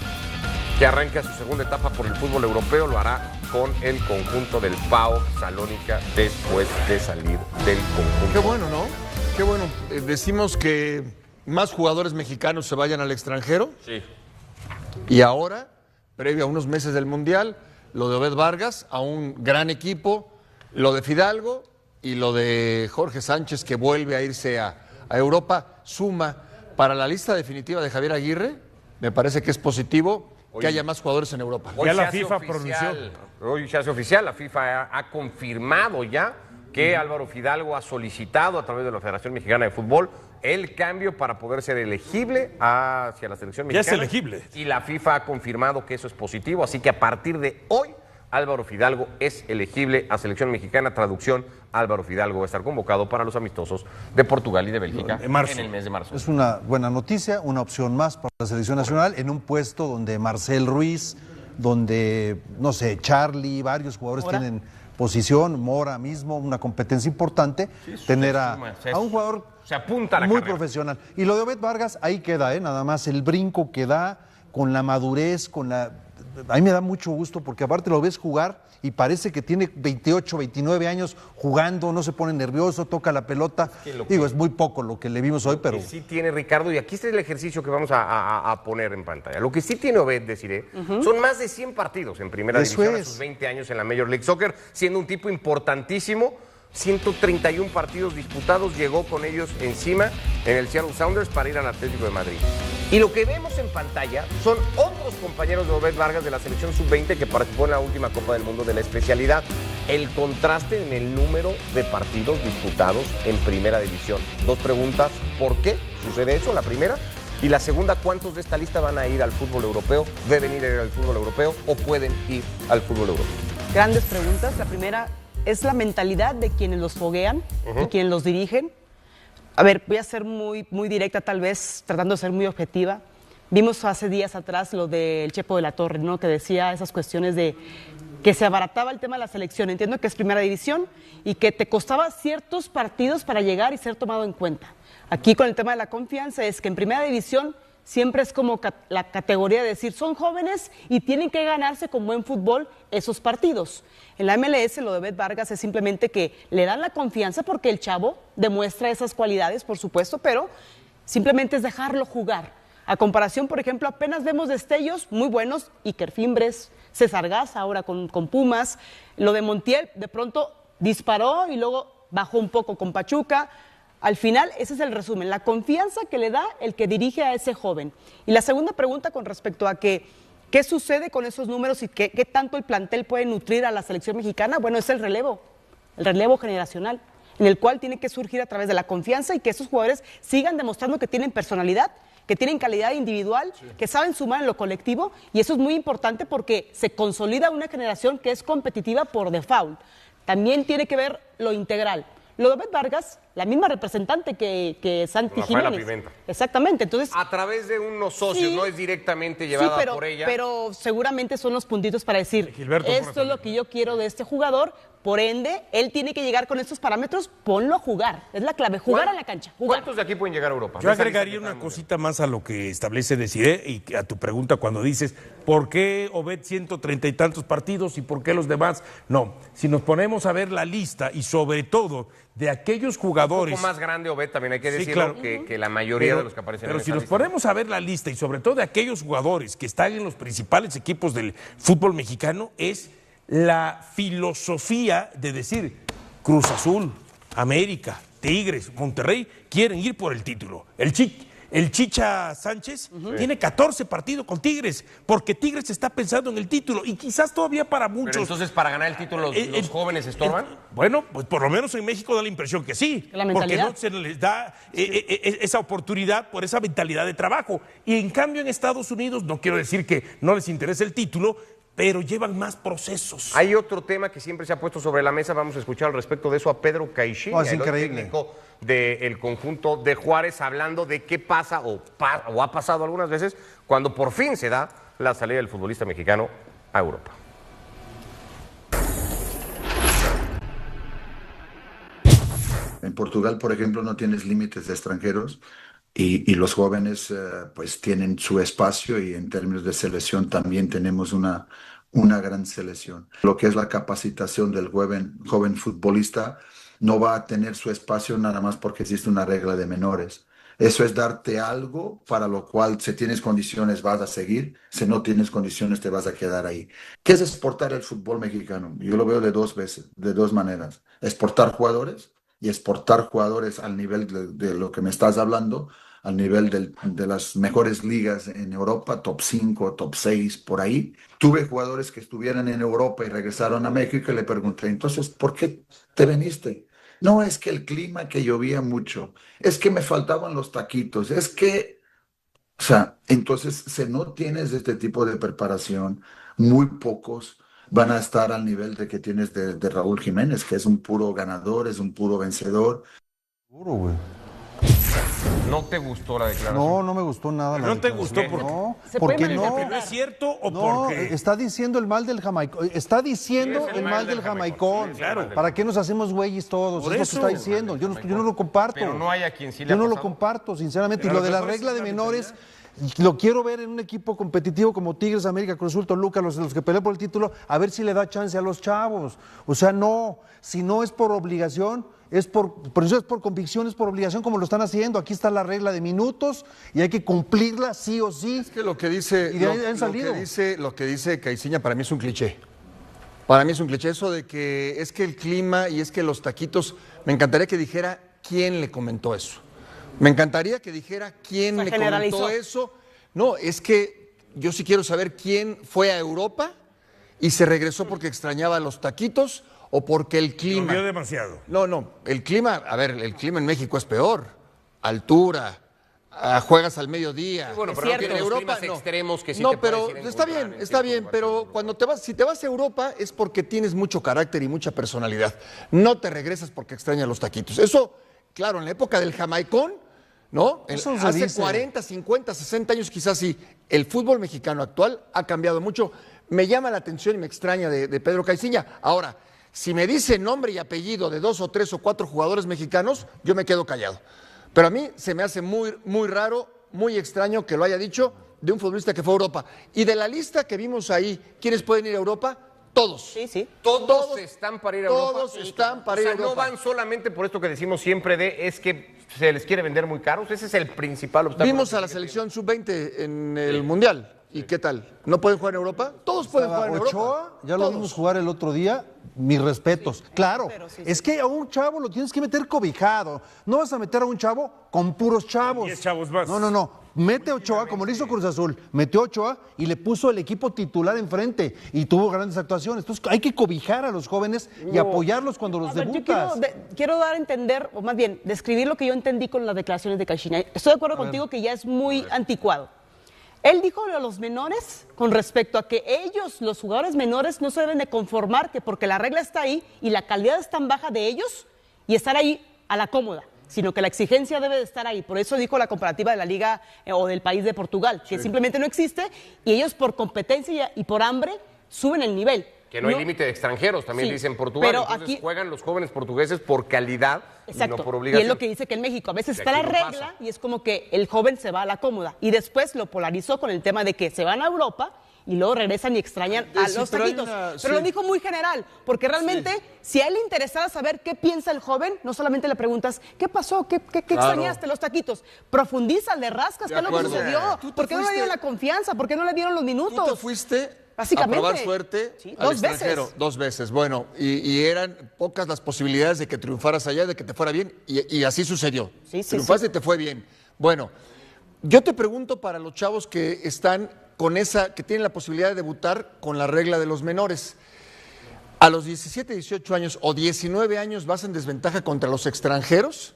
Speaker 1: que arranca su segunda etapa por el fútbol europeo. Lo hará con el conjunto del PAOK Salónica después de salir del conjunto.
Speaker 6: Qué bueno, ¿no? Qué bueno. Decimos que más jugadores mexicanos se vayan al extranjero.
Speaker 1: Sí.
Speaker 6: Y ahora, previo a unos meses del Mundial, lo de Obed Vargas, a un gran equipo, lo de Fidalgo y lo de Jorge Sánchez, que vuelve a irse a Europa, suma para la lista definitiva de Javier Aguirre. Me parece que es positivo que haya más jugadores en Europa.
Speaker 1: Hoy
Speaker 4: Ya la
Speaker 1: se hace
Speaker 4: FIFA
Speaker 1: oficial, hoy se hace oficial, la FIFA ha confirmado ya que Álvaro Fidalgo ha solicitado a través de la Federación Mexicana de Fútbol el cambio para poder ser elegible hacia la selección
Speaker 4: Ya
Speaker 1: mexicana.
Speaker 4: es elegible.
Speaker 1: Y la FIFA ha confirmado que eso es positivo, así que a partir de hoy Álvaro Fidalgo es elegible a selección mexicana. Traducción, Álvaro Fidalgo va a estar convocado para los amistosos de Portugal y de Bélgica en el mes de marzo.
Speaker 3: Es una buena noticia, una opción más para la selección nacional en un puesto donde Marcel Ruiz, donde, no sé, Charlie, varios jugadores tienen posición, Mora mismo, una competencia importante, tener a un jugador
Speaker 1: se apunta a la
Speaker 3: muy
Speaker 1: carrera.
Speaker 3: profesional. Y lo de Obed Vargas, ahí queda, nada más el brinco que da con la madurez, a mí me da mucho gusto porque aparte lo ves jugar y parece que tiene 28, 29 años jugando, no se pone nervioso, toca la pelota. Es muy poco lo que le vimos hoy, pero...
Speaker 1: Lo que sí tiene Ricardo, y aquí está el ejercicio que vamos a poner en pantalla. Lo que sí tiene Obed, deciré, son más de 100 partidos en primera división a sus 20 años en la Major League Soccer, siendo un tipo importantísimo. 131 partidos disputados, llegó con ellos encima en el Seattle Sounders para ir al Atlético de Madrid. Y lo que vemos en pantalla son otros compañeros de Obed Vargas de la selección sub-20 que participó en la última Copa del Mundo de la especialidad. El contraste en el número de partidos disputados en primera división. Dos preguntas, ¿por qué sucede eso? La primera. Y la segunda, ¿cuántos de esta lista van a ir al fútbol europeo? ¿Deben ir al fútbol europeo o pueden ir al fútbol europeo?
Speaker 2: Grandes preguntas. La primera es la mentalidad de quienes los foguean y quienes los dirigen. A ver, voy a ser muy directa, tal vez, tratando de ser muy objetiva. Vimos hace días atrás lo del Chepo de la Torre, ¿no? Que decía esas cuestiones de que se abarataba el tema de la selección. Entiendo que es primera división y que te costaba ciertos partidos para llegar y ser tomado en cuenta. Aquí con el tema de la confianza es que en primera división siempre es como la categoría de decir, son jóvenes y tienen que ganarse con buen fútbol esos partidos. En la MLS lo de Obed Vargas es simplemente que le dan la confianza porque el chavo demuestra esas cualidades, por supuesto, pero simplemente es dejarlo jugar. A comparación, por ejemplo, apenas vemos destellos muy buenos, Iker Fimbres, César Gas ahora con Pumas, lo de Montiel de pronto disparó y luego bajó un poco con Pachuca. Al final, ese es el resumen, la confianza que le da el que dirige a ese joven. Y la segunda pregunta con respecto a qué sucede con esos números y qué tanto el plantel puede nutrir a la selección mexicana, bueno, es el relevo generacional, en el cual tiene que surgir a través de la confianza y que esos jugadores sigan demostrando que tienen personalidad, que tienen calidad individual, que saben sumar en lo colectivo, y eso es muy importante porque se consolida una generación que es competitiva por default. También tiene que ver lo integral. Lo de Obed Vargas, la misma representante que Santi
Speaker 1: Rafaela
Speaker 2: Jiménez.
Speaker 1: Pimenta.
Speaker 2: Exactamente, entonces...
Speaker 1: A través de unos socios,
Speaker 2: Sí,
Speaker 1: no es directamente llevada por ella.
Speaker 2: pero seguramente son los puntitos para decir,
Speaker 4: Gilberto
Speaker 2: esto es lo que yo quiero de este jugador, por ende, él tiene que llegar con estos parámetros, ponlo a jugar. Es la clave, jugar a la cancha, jugar.
Speaker 1: ¿Cuántos de aquí pueden llegar a Europa?
Speaker 4: Yo agregaría una cosita más a lo que establece Desiré y a tu pregunta cuando dices, ¿por qué Obed 130 y tantos partidos y por qué los demás? No, si nos ponemos a ver la lista y sobre todo de aquellos jugadores...
Speaker 1: Un poco más grande Obed, también hay que
Speaker 4: Sí,
Speaker 1: decirlo,
Speaker 4: claro.
Speaker 1: que la mayoría de los que aparecen
Speaker 4: Pero
Speaker 1: en
Speaker 4: si
Speaker 1: esa
Speaker 4: nos
Speaker 1: lista.
Speaker 4: ponemos a ver la lista y sobre todo de aquellos jugadores que están en los principales equipos del fútbol mexicano, es la filosofía de decir Cruz Azul, América, Tigres, Monterrey quieren ir por el título. El Chicha Sánchez tiene 14 partidos con Tigres, porque Tigres está pensando en el título y quizás todavía para muchos...
Speaker 1: Pero entonces, para ganar el título, ¿los jóvenes estorban?
Speaker 4: Bueno, pues por lo menos en México da la impresión que sí,
Speaker 2: La
Speaker 4: porque
Speaker 2: mentalidad.
Speaker 4: no se les da esa oportunidad por esa mentalidad de trabajo. Y en cambio en Estados Unidos, no quiero decir que no les interese el título, pero llevan más procesos.
Speaker 1: Hay otro tema que siempre se ha puesto sobre la mesa, vamos a escuchar al respecto de eso a Pedro Caixinha,
Speaker 3: Es increíble.
Speaker 1: el técnico del conjunto de Juárez, hablando de qué pasa o ha pasado algunas veces cuando por fin se da la salida del futbolista mexicano a Europa.
Speaker 7: En Portugal, por ejemplo, no tienes límites de extranjeros y los jóvenes pues tienen su espacio y en términos de selección también tenemos una gran selección. Lo que es la capacitación del joven futbolista no va a tener su espacio nada más porque existe una regla de menores. Eso es darte algo para lo cual si tienes condiciones vas a seguir, si no tienes condiciones te vas a quedar ahí. ¿Qué es exportar el fútbol mexicano? Yo lo veo de dos maneras. Exportar jugadores y exportar jugadores al nivel de lo que me estás hablando, al nivel de las mejores ligas en Europa, top 5, top 6, por ahí. Tuve jugadores que estuvieran en Europa y regresaron a México y le pregunté, entonces, ¿por qué te viniste? No, es que el clima, que llovía mucho, es que me faltaban los taquitos, es que... O sea, entonces, si no tienes este tipo de preparación, muy pocos van a estar al nivel de que tienes de Raúl Jiménez, que es un puro ganador, es un puro vencedor.
Speaker 3: Seguro, güey.
Speaker 1: ¿No te gustó la declaración?
Speaker 3: No, no me gustó nada.
Speaker 4: ¿No te gustó por qué?
Speaker 3: No,
Speaker 2: Se puede
Speaker 3: porque no.
Speaker 2: malinterpretar.
Speaker 4: ¿No es cierto o
Speaker 3: No,
Speaker 4: porque...?
Speaker 3: está diciendo el mal del jamaicón. Está diciendo
Speaker 1: Sí, es
Speaker 3: el mal del jamaicón.
Speaker 1: Sí,
Speaker 4: claro.
Speaker 3: ¿Para qué nos hacemos güeyes todos?
Speaker 4: Por
Speaker 3: Es lo
Speaker 4: eso.
Speaker 3: que está diciendo. Yo no lo comparto.
Speaker 1: Pero no hay a quien sí le
Speaker 3: Yo
Speaker 1: ha
Speaker 3: no lo
Speaker 1: pasado.
Speaker 3: comparto, sinceramente.
Speaker 4: Pero
Speaker 3: Y lo
Speaker 4: a lo
Speaker 3: de la
Speaker 4: mejor
Speaker 3: regla
Speaker 4: esa
Speaker 3: de
Speaker 4: es la
Speaker 3: menores, lo quiero ver en un equipo competitivo como Tigres, América, Cruz Azul, Toluca, los que pelean por el título, a ver si le da chance a los chavos. O sea, no. Si no es por obligación, por eso es por convicción, es por obligación, como lo están haciendo. Aquí está la regla de minutos y hay que cumplirla sí o sí.
Speaker 6: Es que lo que dice,
Speaker 3: Y de ahí han salido.
Speaker 6: lo que dice Caixinha para mí es un cliché. Para mí es un cliché eso de que es que el clima y es que los taquitos. Me encantaría que dijera quién le comentó eso. Me encantaría que dijera quién
Speaker 2: Se
Speaker 6: le
Speaker 2: generalizó.
Speaker 6: comentó eso. No, es que yo sí quiero saber quién fue a Europa y se regresó porque extrañaba los taquitos o porque el clima.
Speaker 4: Llovió demasiado.
Speaker 6: No, el clima, a ver, el clima en México es peor. Altura, juegas al mediodía.
Speaker 1: Bueno,
Speaker 2: Es
Speaker 1: pero no
Speaker 2: cierto.
Speaker 1: tiene los
Speaker 6: Europa,
Speaker 1: climas
Speaker 6: no.
Speaker 1: extremos que sí
Speaker 6: No,
Speaker 1: te
Speaker 6: pero
Speaker 1: puedes ir a
Speaker 6: está
Speaker 1: encontrar
Speaker 6: bien,
Speaker 1: en
Speaker 6: está
Speaker 1: ciertos
Speaker 6: bien,
Speaker 1: lugares
Speaker 6: pero
Speaker 1: del mundo.
Speaker 6: cuando si te vas a Europa es porque tienes mucho carácter y mucha personalidad. No te regresas porque extrañas los taquitos. Eso, claro, en la época del jamaicón, ¿no?
Speaker 3: Eso se
Speaker 6: Hace
Speaker 3: dice.
Speaker 6: 40, 50, 60 años quizás sí. El fútbol mexicano actual ha cambiado mucho. Me llama la atención y me extraña de Pedro Caixinha. Ahora, si me dice nombre y apellido de 2 o 3 o 4 jugadores mexicanos, yo me quedo callado. Pero a mí se me hace muy, muy raro muy extraño que lo haya dicho de un futbolista que fue a Europa. Y de la lista que vimos ahí, ¿quiénes pueden ir a Europa? Todos.
Speaker 2: Sí, sí.
Speaker 1: Todos están para ir a Europa.
Speaker 6: Todos están para ir a Europa.
Speaker 1: No van solamente por esto que decimos siempre es que se les quiere vender muy caros. Ese es el principal obstáculo.
Speaker 6: Vimos a la selección sub-20 en el Mundial. ¿Y qué tal? ¿No pueden jugar en Europa? Todos pueden jugar en Europa.
Speaker 3: Ochoa, ya lo vimos jugar el otro día. Mis respetos. Claro, es que a un chavo lo tienes que meter cobijado. No vas a meter a un chavo con puros chavos.
Speaker 4: 10 chavos más.
Speaker 3: No. Mete a Ochoa, como lo hizo Cruz Azul. Metió a Ochoa y le puso el equipo titular enfrente. Y tuvo grandes actuaciones. Entonces hay que cobijar a los jóvenes y apoyarlos cuando los debutas.
Speaker 2: Quiero dar a entender, o más bien, describir lo que yo entendí con las declaraciones de Caixinha. Estoy de acuerdo contigo que ya es muy anticuado. Él dijo a los menores con respecto a que ellos, los jugadores menores, no se deben de conformar que porque la regla está ahí y la calidad es tan baja de ellos y estar ahí a la cómoda, sino que la exigencia debe de estar ahí. Por eso dijo la comparativa de la Liga o del país de Portugal, que simplemente no existe y ellos por competencia y por hambre suben el nivel.
Speaker 1: Que no hay límite de extranjeros, también dicen Portugal.
Speaker 2: Pero
Speaker 1: entonces
Speaker 2: aquí
Speaker 1: juegan los jóvenes portugueses por calidad y no por
Speaker 2: y
Speaker 1: obligación.
Speaker 2: es lo que dice que en México a veces
Speaker 1: Y
Speaker 2: está la
Speaker 1: aquí no
Speaker 2: regla
Speaker 1: pasa.
Speaker 2: y es como que el joven se va a la cómoda. Y después lo polarizó con el tema de que se van a Europa y luego regresan y extrañan a los taquitos. Pero lo dijo muy general, porque realmente si a él le interesara saber qué piensa el joven, no solamente le preguntas, ¿qué pasó? ¿Qué extrañaste los taquitos? Profundiza, le rascas, ¿qué es lo que sucedió? ¿Por qué no le dieron la confianza? ¿Por qué no le dieron los minutos?
Speaker 6: Tú te fuiste
Speaker 2: Básicamente.
Speaker 6: a probar suerte al extranjero. 2 veces. Bueno, y eran pocas las posibilidades de que triunfaras allá, de que te fuera bien, y así sucedió. Triunfaste y te fue bien. Bueno, yo te pregunto para los chavos que están con que tienen la posibilidad de debutar con la regla de los menores. A los 17, 18 años o 19 años vas en desventaja contra los extranjeros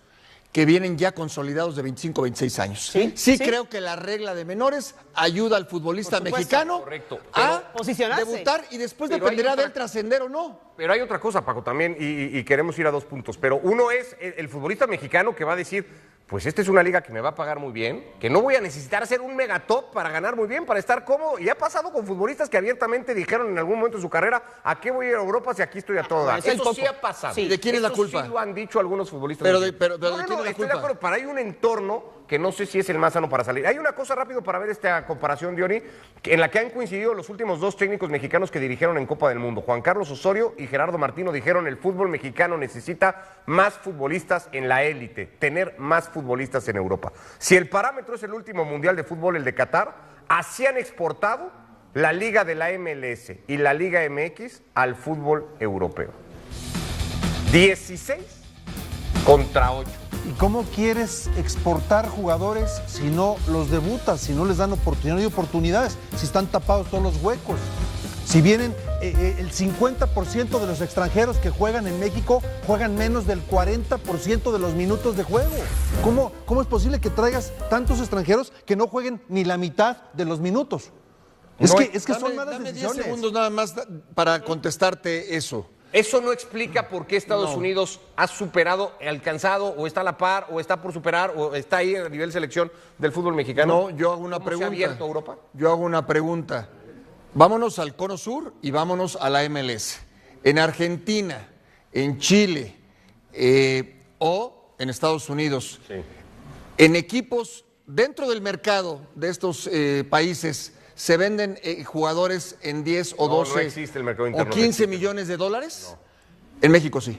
Speaker 6: que vienen ya consolidados de 25, 26 años. Sí, creo que la regla de menores ayuda al futbolista mexicano a debutar y después dependerá de él trascender o no.
Speaker 1: Pero hay otra cosa, Paco, también, y queremos ir a 2 puntos. Pero uno es el futbolista mexicano que va a decir, pues esta es una liga que me va a pagar muy bien, que no voy a necesitar hacer un megatop para ganar muy bien, para estar cómodo. Y ha pasado con futbolistas que abiertamente dijeron en algún momento de su carrera, ¿a qué voy a ir a Europa si aquí estoy a todo dar? Eso sí ha pasado.
Speaker 6: ¿De quién es la culpa?
Speaker 1: Sí lo han dicho algunos futbolistas.
Speaker 6: Pero ¿de quién es la
Speaker 1: estoy
Speaker 6: culpa?
Speaker 1: de acuerdo, pero hay un entorno que no sé si es el más sano para salir. Hay una cosa rápido para ver esta comparación, Diony, en la que han coincidido los últimos 2 técnicos mexicanos que dirigieron en Copa del Mundo. Juan Carlos Osorio y Gerardo Martino dijeron el fútbol mexicano necesita más futbolistas en la élite, tener más futbolistas en Europa. Si el parámetro es el último mundial de fútbol, el de Qatar, así han exportado la liga de la MLS y la Liga MX al fútbol europeo. 16 contra 8.
Speaker 3: ¿Y cómo quieres exportar jugadores si no los debutas, si no les dan oportunidades, si están tapados todos los huecos? Si vienen el 50% de los extranjeros que juegan en México juegan menos del 40% de los minutos de juego. ¿Cómo es posible que traigas tantos extranjeros que no jueguen ni la mitad de los minutos? Es que son malas decisiones.
Speaker 6: 10 segundos nada más para contestarte eso.
Speaker 1: Eso no explica por qué Estados Unidos ha superado, alcanzado, o está a la par, o está por superar, o está ahí a nivel selección del fútbol mexicano.
Speaker 6: No, yo hago una pregunta.
Speaker 1: ¿Se ha abierto a Europa?
Speaker 6: Yo hago una pregunta. Vámonos al Cono Sur y vámonos a la MLS. En Argentina, en Chile o en Estados Unidos, en equipos dentro del mercado de estos países, ¿se venden jugadores en 10 o 12
Speaker 1: no existe el mercado interno,
Speaker 6: o 15 millones de dólares? No. En México sí.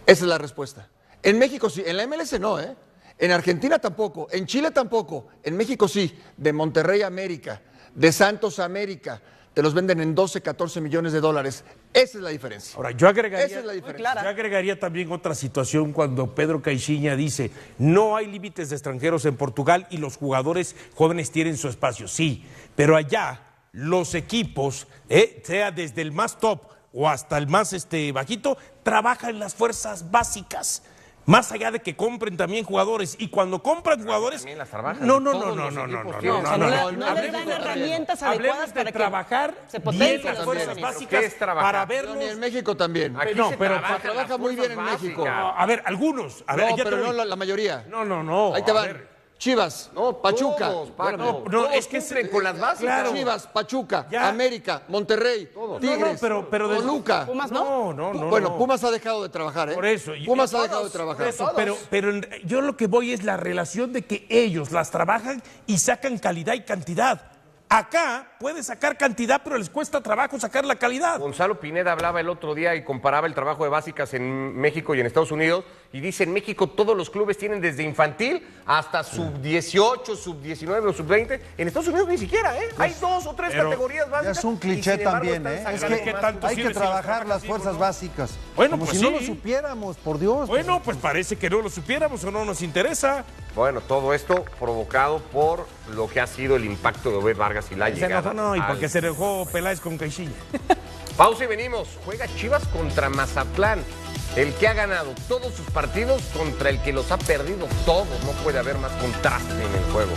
Speaker 6: Esa es la respuesta. En México sí. En la MLS no, ¿eh? En Argentina tampoco. En Chile tampoco. En México sí. De Monterrey América, de Santos América, te los venden en 12, 14 millones de dólares. Esa es la diferencia.
Speaker 4: Ahora, yo agregaría,
Speaker 6: esa es la diferencia.
Speaker 4: Yo agregaría también otra situación cuando Pedro Caixinha dice, no hay límites de extranjeros en Portugal y los jugadores jóvenes tienen su espacio. Sí, pero allá los equipos, sea desde el más top o hasta el más bajito, trabajan en las fuerzas básicas. Más allá de que compren también jugadores, y cuando compran jugadores,
Speaker 1: también las trabajan.
Speaker 4: no
Speaker 2: les dan herramientas adecuadas para
Speaker 4: trabajar
Speaker 2: se
Speaker 4: bien
Speaker 2: potencien
Speaker 4: las fuerzas
Speaker 2: jóvenes.
Speaker 4: básicas
Speaker 1: ¿Qué es trabajar?
Speaker 4: para verlos.
Speaker 6: En México también.
Speaker 1: Aquí
Speaker 4: No,
Speaker 1: se
Speaker 4: pero
Speaker 6: trabaja muy bien en México.
Speaker 4: A ver, algunos. A ver,
Speaker 6: No,
Speaker 4: ya
Speaker 6: pero
Speaker 4: te voy.
Speaker 6: no la mayoría.
Speaker 4: No.
Speaker 6: Ahí te
Speaker 4: a
Speaker 6: van.
Speaker 4: ver,
Speaker 6: Chivas, Pachuca.
Speaker 1: Todos, Paco.
Speaker 4: No,
Speaker 1: Todos
Speaker 4: es que
Speaker 1: cumplen con las bases.
Speaker 4: claro.
Speaker 6: Chivas, Pachuca,
Speaker 4: Ya.
Speaker 6: América, Monterrey, Tigres,
Speaker 4: pero
Speaker 6: Toluca.
Speaker 2: Pumas, ¿no?
Speaker 4: No.
Speaker 6: Bueno, Pumas ha dejado de trabajar, ¿eh?
Speaker 4: Por eso.
Speaker 6: Pumas ha
Speaker 1: todos,
Speaker 6: dejado de trabajar.
Speaker 4: Eso, pero yo lo que voy es la relación de que ellos las trabajan y sacan calidad y cantidad. Acá puede sacar cantidad, pero les cuesta trabajo sacar la calidad.
Speaker 1: Gonzalo Pineda hablaba el otro día y comparaba el trabajo de básicas en México y en Estados Unidos y dice, en México todos los clubes tienen desde infantil hasta sub-18, sub-19 o sub-20. En Estados Unidos ni siquiera, ¿eh? Hay 2 o 3 categorías básicas.
Speaker 3: Es un cliché
Speaker 1: y, sin embargo,
Speaker 3: también,
Speaker 1: están
Speaker 3: ¿eh? Es
Speaker 1: sacando
Speaker 3: que
Speaker 1: más.
Speaker 4: tanto
Speaker 3: hay
Speaker 4: sirve
Speaker 3: que
Speaker 4: si los
Speaker 3: trabajar
Speaker 4: trabajas
Speaker 3: las
Speaker 4: así,
Speaker 3: fuerzas
Speaker 4: ¿no?
Speaker 3: básicas.
Speaker 4: Bueno,
Speaker 3: como
Speaker 4: pues
Speaker 3: si no
Speaker 4: sí.
Speaker 3: lo supiéramos, por Dios.
Speaker 4: Bueno, pues parece que no lo supiéramos o no nos interesa.
Speaker 1: Bueno, todo esto provocado por lo que ha sido el impacto de Obed Vargas y la
Speaker 4: Se
Speaker 1: llegada.
Speaker 4: enojó, no, y
Speaker 1: al-
Speaker 4: porque se enojó Peláez con Caixinha.
Speaker 1: Pausa y venimos. Juega Chivas contra Mazatlán. El que ha ganado todos sus partidos contra el que los ha perdido todos. No puede haber más contraste en el juego.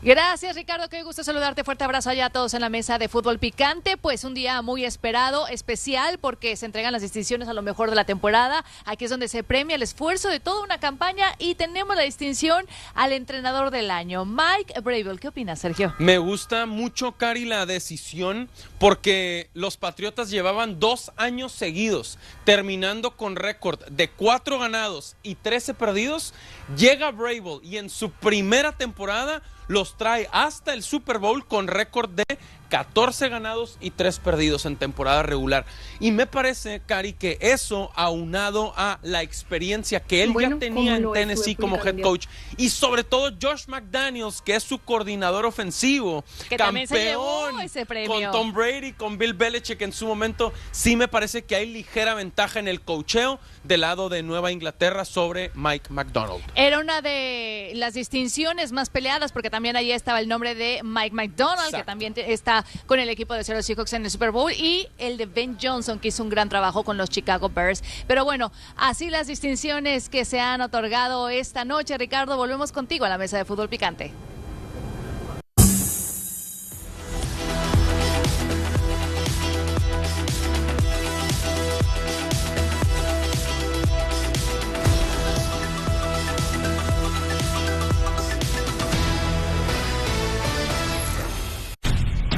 Speaker 8: Gracias, Ricardo, qué gusto saludarte. Fuerte abrazo allá a todos en la mesa de Fútbol Picante. Pues un día muy esperado, especial, porque se entregan las distinciones a lo mejor de la temporada. Aquí es donde se premia el esfuerzo de toda una campaña y tenemos la distinción al entrenador del año, Mike Vrabel. ¿Qué opinas, Sergio?
Speaker 9: Me gusta mucho, Cari, la decisión porque los Patriotas llevaban 2 años seguidos terminando con récord de 4 ganados y 13 perdidos. Llega Vrabel y en su primera temporada los trae hasta el Super Bowl con récord de 14 ganados y 3 perdidos en temporada regular. Y me parece, Cari, que eso aunado a la experiencia que él ya tenía en Tennessee como head coach y sobre todo Josh McDaniels, que es su coordinador ofensivo,
Speaker 8: Que también se llevó
Speaker 9: campeón
Speaker 8: ese premio.
Speaker 9: con Tom Brady, con Bill Belichick en su momento, sí me parece que hay ligera ventaja en el coacheo del lado de Nueva Inglaterra sobre Mike McDonald.
Speaker 8: Era una de las distinciones más peleadas porque también ahí estaba el nombre de Mike McDonald,
Speaker 9: Exacto.
Speaker 8: que también está con el equipo de Seattle Seahawks en el Super Bowl, y el de Ben Johnson, que hizo un gran trabajo con los Chicago Bears. Pero bueno, así las distinciones que se han otorgado esta noche. Ricardo, volvemos contigo a la mesa de Fútbol Picante.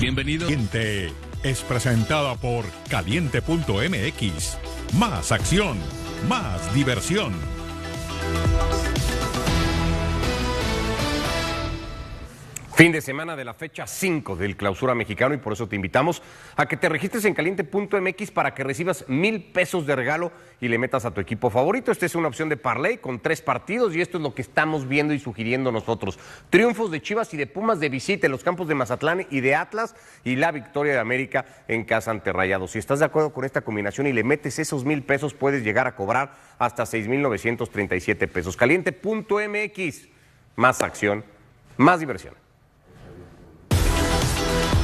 Speaker 10: Bienvenido. Es presentada por Caliente.mx. Más acción, más diversión.
Speaker 1: Fin de semana de la fecha 5 del Clausura Mexicano y por eso te invitamos a que te registres en Caliente.mx para que recibas 1,000 pesos de regalo y le metas a tu equipo favorito. Esta es una opción de parlay con 3 partidos y esto es lo que estamos viendo y sugiriendo nosotros. Triunfos de Chivas y de Pumas de visita en los campos de Mazatlán y de Atlas y la victoria de América en casa ante Rayados. Si estás de acuerdo con esta combinación y le metes esos 1,000 pesos, puedes llegar a cobrar hasta 6,937 pesos. Caliente.mx, más acción, más diversión.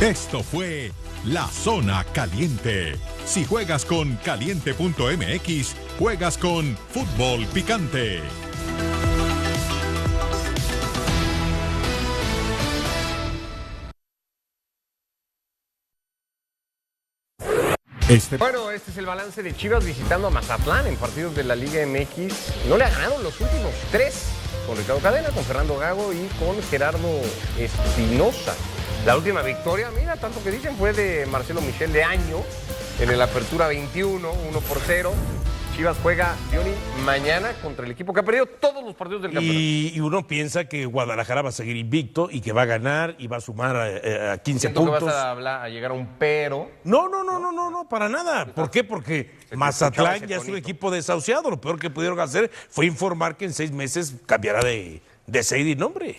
Speaker 10: Esto fue La Zona Caliente. Si juegas con Caliente.mx, juegas con Fútbol Picante.
Speaker 1: Bueno, este es el balance de Chivas visitando a Mazatlán en partidos de la Liga MX. No le ha ganado los últimos 3 con Ricardo Cadena, con Fernando Gago y con Gerardo Espinosa. La última victoria, mira, tanto que dicen, fue de Marcelo Michel de Año en el Apertura 21, 1-0. Chivas juega, Johnny, mañana contra el equipo que ha perdido todos los partidos del campeonato.
Speaker 4: Y uno piensa que Guadalajara va a seguir invicto y que va a ganar y va a sumar a 15
Speaker 1: Siento
Speaker 4: puntos.
Speaker 1: que vas a llegar a un pero.
Speaker 4: No, para nada. ¿Por qué? Porque Mazatlán
Speaker 1: ese
Speaker 4: ya es un
Speaker 1: tonito.
Speaker 4: equipo desahuciado. Lo peor que pudieron hacer fue informar que en 6 meses cambiará de sede y nombre.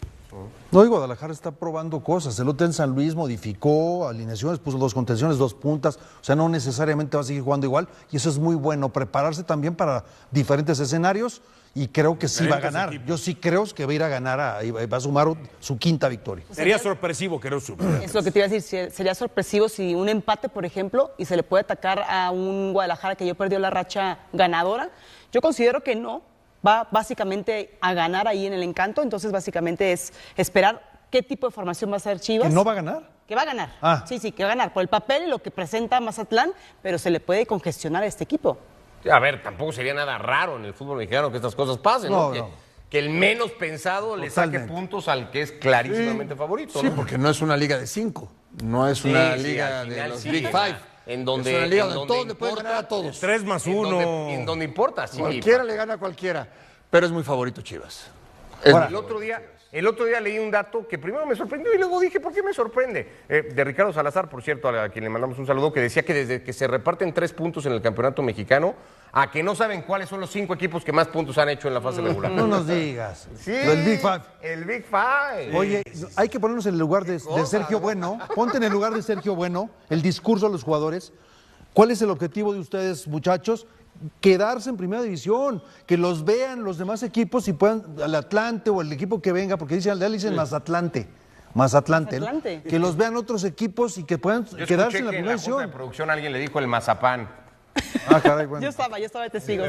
Speaker 3: No, y Guadalajara está probando cosas. El otro en San Luis modificó alineaciones, puso 2 contenciones, 2 puntas. O sea, no necesariamente va a seguir jugando igual. Y eso es muy bueno, prepararse también para diferentes escenarios. Y creo que sí va a ganar. Yo sí creo que va a ir a ganar, va a sumar su 5ª victoria.
Speaker 4: Sería sorpresivo que no supiera.
Speaker 2: Es lo que te iba a decir, sería sorpresivo si un empate, por ejemplo, y se le puede atacar a un Guadalajara que ya perdió la racha ganadora. Yo considero que no. Va básicamente a ganar ahí en el Encanto, entonces básicamente es esperar qué tipo de formación va a hacer Chivas.
Speaker 3: ¿Que no va a ganar?
Speaker 2: Que va a ganar.
Speaker 3: Ah.
Speaker 2: Sí, que va a ganar por el papel y lo que presenta Mazatlán, pero se le puede congestionar a este equipo.
Speaker 1: A ver, tampoco sería nada raro en el fútbol mexicano que estas cosas pasen, ¿no? Que el menos pensado le saque puntos al que es clarísimamente favorito.
Speaker 6: Sí,
Speaker 1: ¿no?
Speaker 6: porque no es una liga de 5, no es una liga de los Big Five.
Speaker 1: En donde,
Speaker 6: es una liga donde
Speaker 1: todos
Speaker 6: le pueden ganar a todos.
Speaker 4: 3+1.
Speaker 1: En donde importa, sí.
Speaker 6: Cualquiera le gana a cualquiera, pero es muy favorito Chivas.
Speaker 1: Ahora, el otro día leí un dato que primero me sorprendió y luego dije, ¿por qué me sorprende? De Ricardo Salazar, por cierto, a quien le mandamos un saludo, que decía que desde que se reparten 3 puntos en el campeonato mexicano, a que no saben cuáles son los 5 equipos que más puntos han hecho en la fase regular.
Speaker 3: No nos digas.
Speaker 1: Sí,
Speaker 3: el Big Five.
Speaker 1: El Big Five.
Speaker 3: Oye, hay que ponernos en el lugar de Sergio Bueno. Ponte en el lugar de Sergio Bueno, el discurso a los jugadores. ¿Cuál es el objetivo de ustedes, muchachos? Quedarse en primera división, que los vean los demás equipos y puedan, al Atlante o el equipo que venga, porque dicen Mazatlante, ¿no? Que los vean otros equipos y que puedan quedarse en la primera división.
Speaker 1: En la producción alguien le dijo el mazapán.
Speaker 3: Caray, bueno.
Speaker 2: Yo estaba de testigo,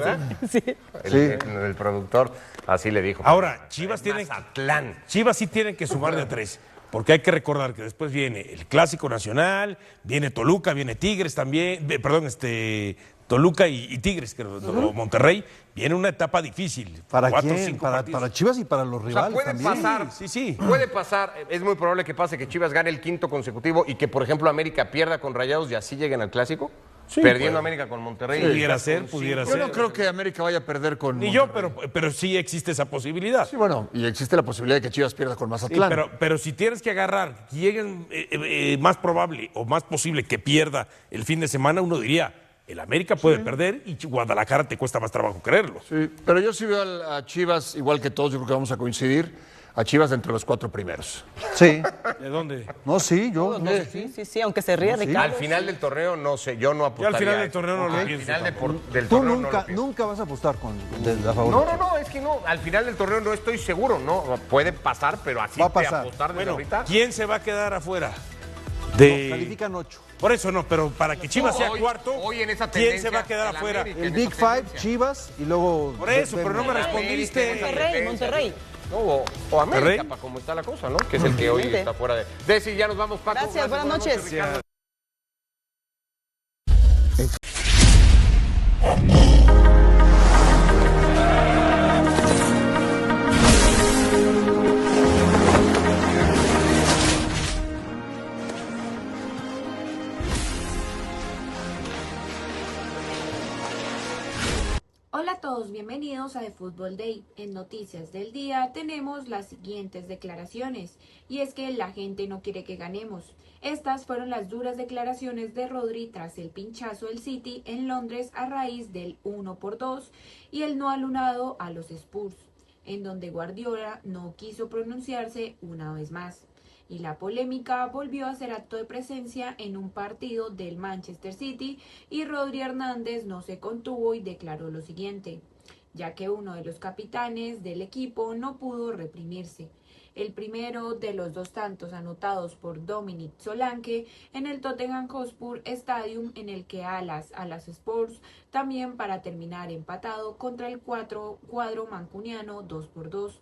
Speaker 2: sí.
Speaker 1: El productor así le dijo.
Speaker 4: Ahora, Chivas sí tienen que sumar de a 3. Porque hay que recordar que después viene el Clásico Nacional, viene Toluca, viene Tigres también, Toluca y Tigres, o Monterrey, viene una etapa difícil.
Speaker 3: ¿Para quién? Para Chivas y para los rivales
Speaker 1: puede
Speaker 3: también.
Speaker 1: pasar,
Speaker 4: sí.
Speaker 1: Puede pasar, es muy probable que pase que Chivas gane el 5º consecutivo y que, por ejemplo, América pierda con Rayados y así lleguen al Clásico. Sí, perdiendo América con Monterrey.
Speaker 4: Pudiera ser.
Speaker 6: Yo no creo que América vaya a perder con
Speaker 4: Ni
Speaker 6: Monterrey.
Speaker 4: yo, pero sí existe esa posibilidad.
Speaker 6: Sí, bueno, y existe la posibilidad de que Chivas pierda con Mazatlán.
Speaker 4: Sí, pero si tienes que agarrar, lleguen más probable o más posible que pierda el fin de semana, uno diría, el América puede perder y Guadalajara te cuesta más trabajo creerlo.
Speaker 6: Sí, pero yo sí veo a Chivas, igual que todos, yo creo que vamos a coincidir, a Chivas entre los 4 primeros.
Speaker 3: Sí.
Speaker 4: ¿De dónde?
Speaker 3: No, sí, yo.
Speaker 2: Sí, aunque se ríe Ricardo.
Speaker 1: Al final del torneo, no sé, yo no apostaría.
Speaker 4: Yo al final del torneo no lo pienso.
Speaker 1: Del
Speaker 3: Tú
Speaker 1: torneo
Speaker 3: nunca vas a apostar a favor.
Speaker 1: No, es que no. Al final del torneo no estoy seguro, ¿no? Puede pasar, pero así
Speaker 3: Va a pasar.
Speaker 1: apostar desde
Speaker 4: Bueno,
Speaker 1: ahorita.
Speaker 4: ¿quién se va a quedar afuera?
Speaker 3: Califican 8.
Speaker 4: Por eso no, pero para que Chivas sea cuarto,
Speaker 1: hoy en esa
Speaker 4: ¿quién se
Speaker 1: tendencia
Speaker 4: va a quedar
Speaker 1: del
Speaker 4: afuera?
Speaker 1: América,
Speaker 3: El Big Five, Chivas y luego.
Speaker 4: Por eso, pero no me respondiste.
Speaker 2: Monterrey.
Speaker 1: No, o América,
Speaker 4: ¿Monterrey?
Speaker 1: para cómo está la cosa, ¿no? Que es el que hoy está fuera de. Desi, ya nos vamos, Paco.
Speaker 2: Gracias, buenas noches.
Speaker 1: Ricardo.
Speaker 11: Hola a todos, bienvenidos a The Football Day. En Noticias del Día tenemos las siguientes declaraciones, y es que la gente no quiere que ganemos. Estas fueron las duras declaraciones de Rodri tras el pinchazo del City en Londres a raíz del 1-2 y el no anulado a los Spurs, en donde Guardiola no quiso pronunciarse una vez más. Y la polémica volvió a ser acto de presencia en un partido del Manchester City y Rodri Hernández no se contuvo y declaró lo siguiente, ya que uno de los capitanes del equipo no pudo reprimirse. El primero de los 2 tantos anotados por Dominic Solanke en el Tottenham Hotspur Stadium, en el que a las Spurs también para terminar empatado contra el cuadro mancuniano 2-2.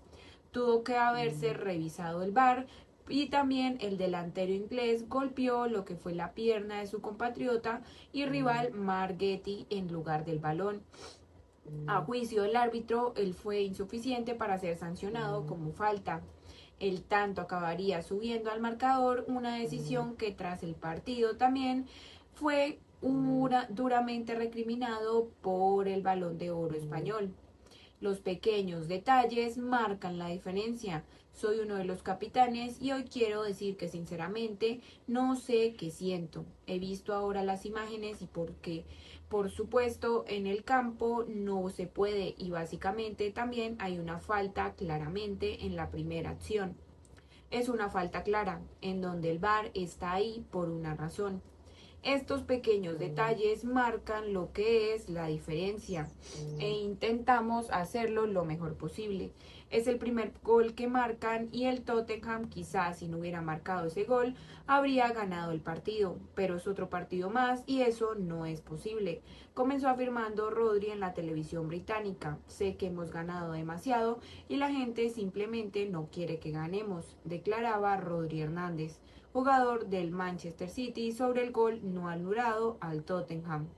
Speaker 11: Tuvo que haberse revisado el VAR, y también el delantero inglés golpeó lo que fue la pierna de su compatriota y rival Mark Getty en lugar del balón. A juicio del árbitro, él fue insuficiente para ser sancionado como falta. El tanto acabaría subiendo al marcador, una decisión que tras el partido también fue duramente recriminado por el Balón de Oro español. Los pequeños detalles marcan la diferencia. Soy uno de los capitanes y hoy quiero decir que sinceramente no sé qué siento. He visto ahora las imágenes y porque, por supuesto, en el campo no se puede y básicamente también hay una falta claramente en la primera acción. Es una falta clara, en donde el VAR está ahí por una razón. Estos pequeños detalles marcan lo que es la diferencia e intentamos hacerlo lo mejor posible. Es el primer gol que marcan y el Tottenham, quizás si no hubiera marcado ese gol, habría ganado el partido, pero es otro partido más y eso no es posible. Comenzó afirmando Rodri en la televisión británica. Sé que hemos ganado demasiado y la gente simplemente no quiere que ganemos, declaraba Rodri Hernández, jugador del Manchester City, sobre el gol no anulado al Tottenham.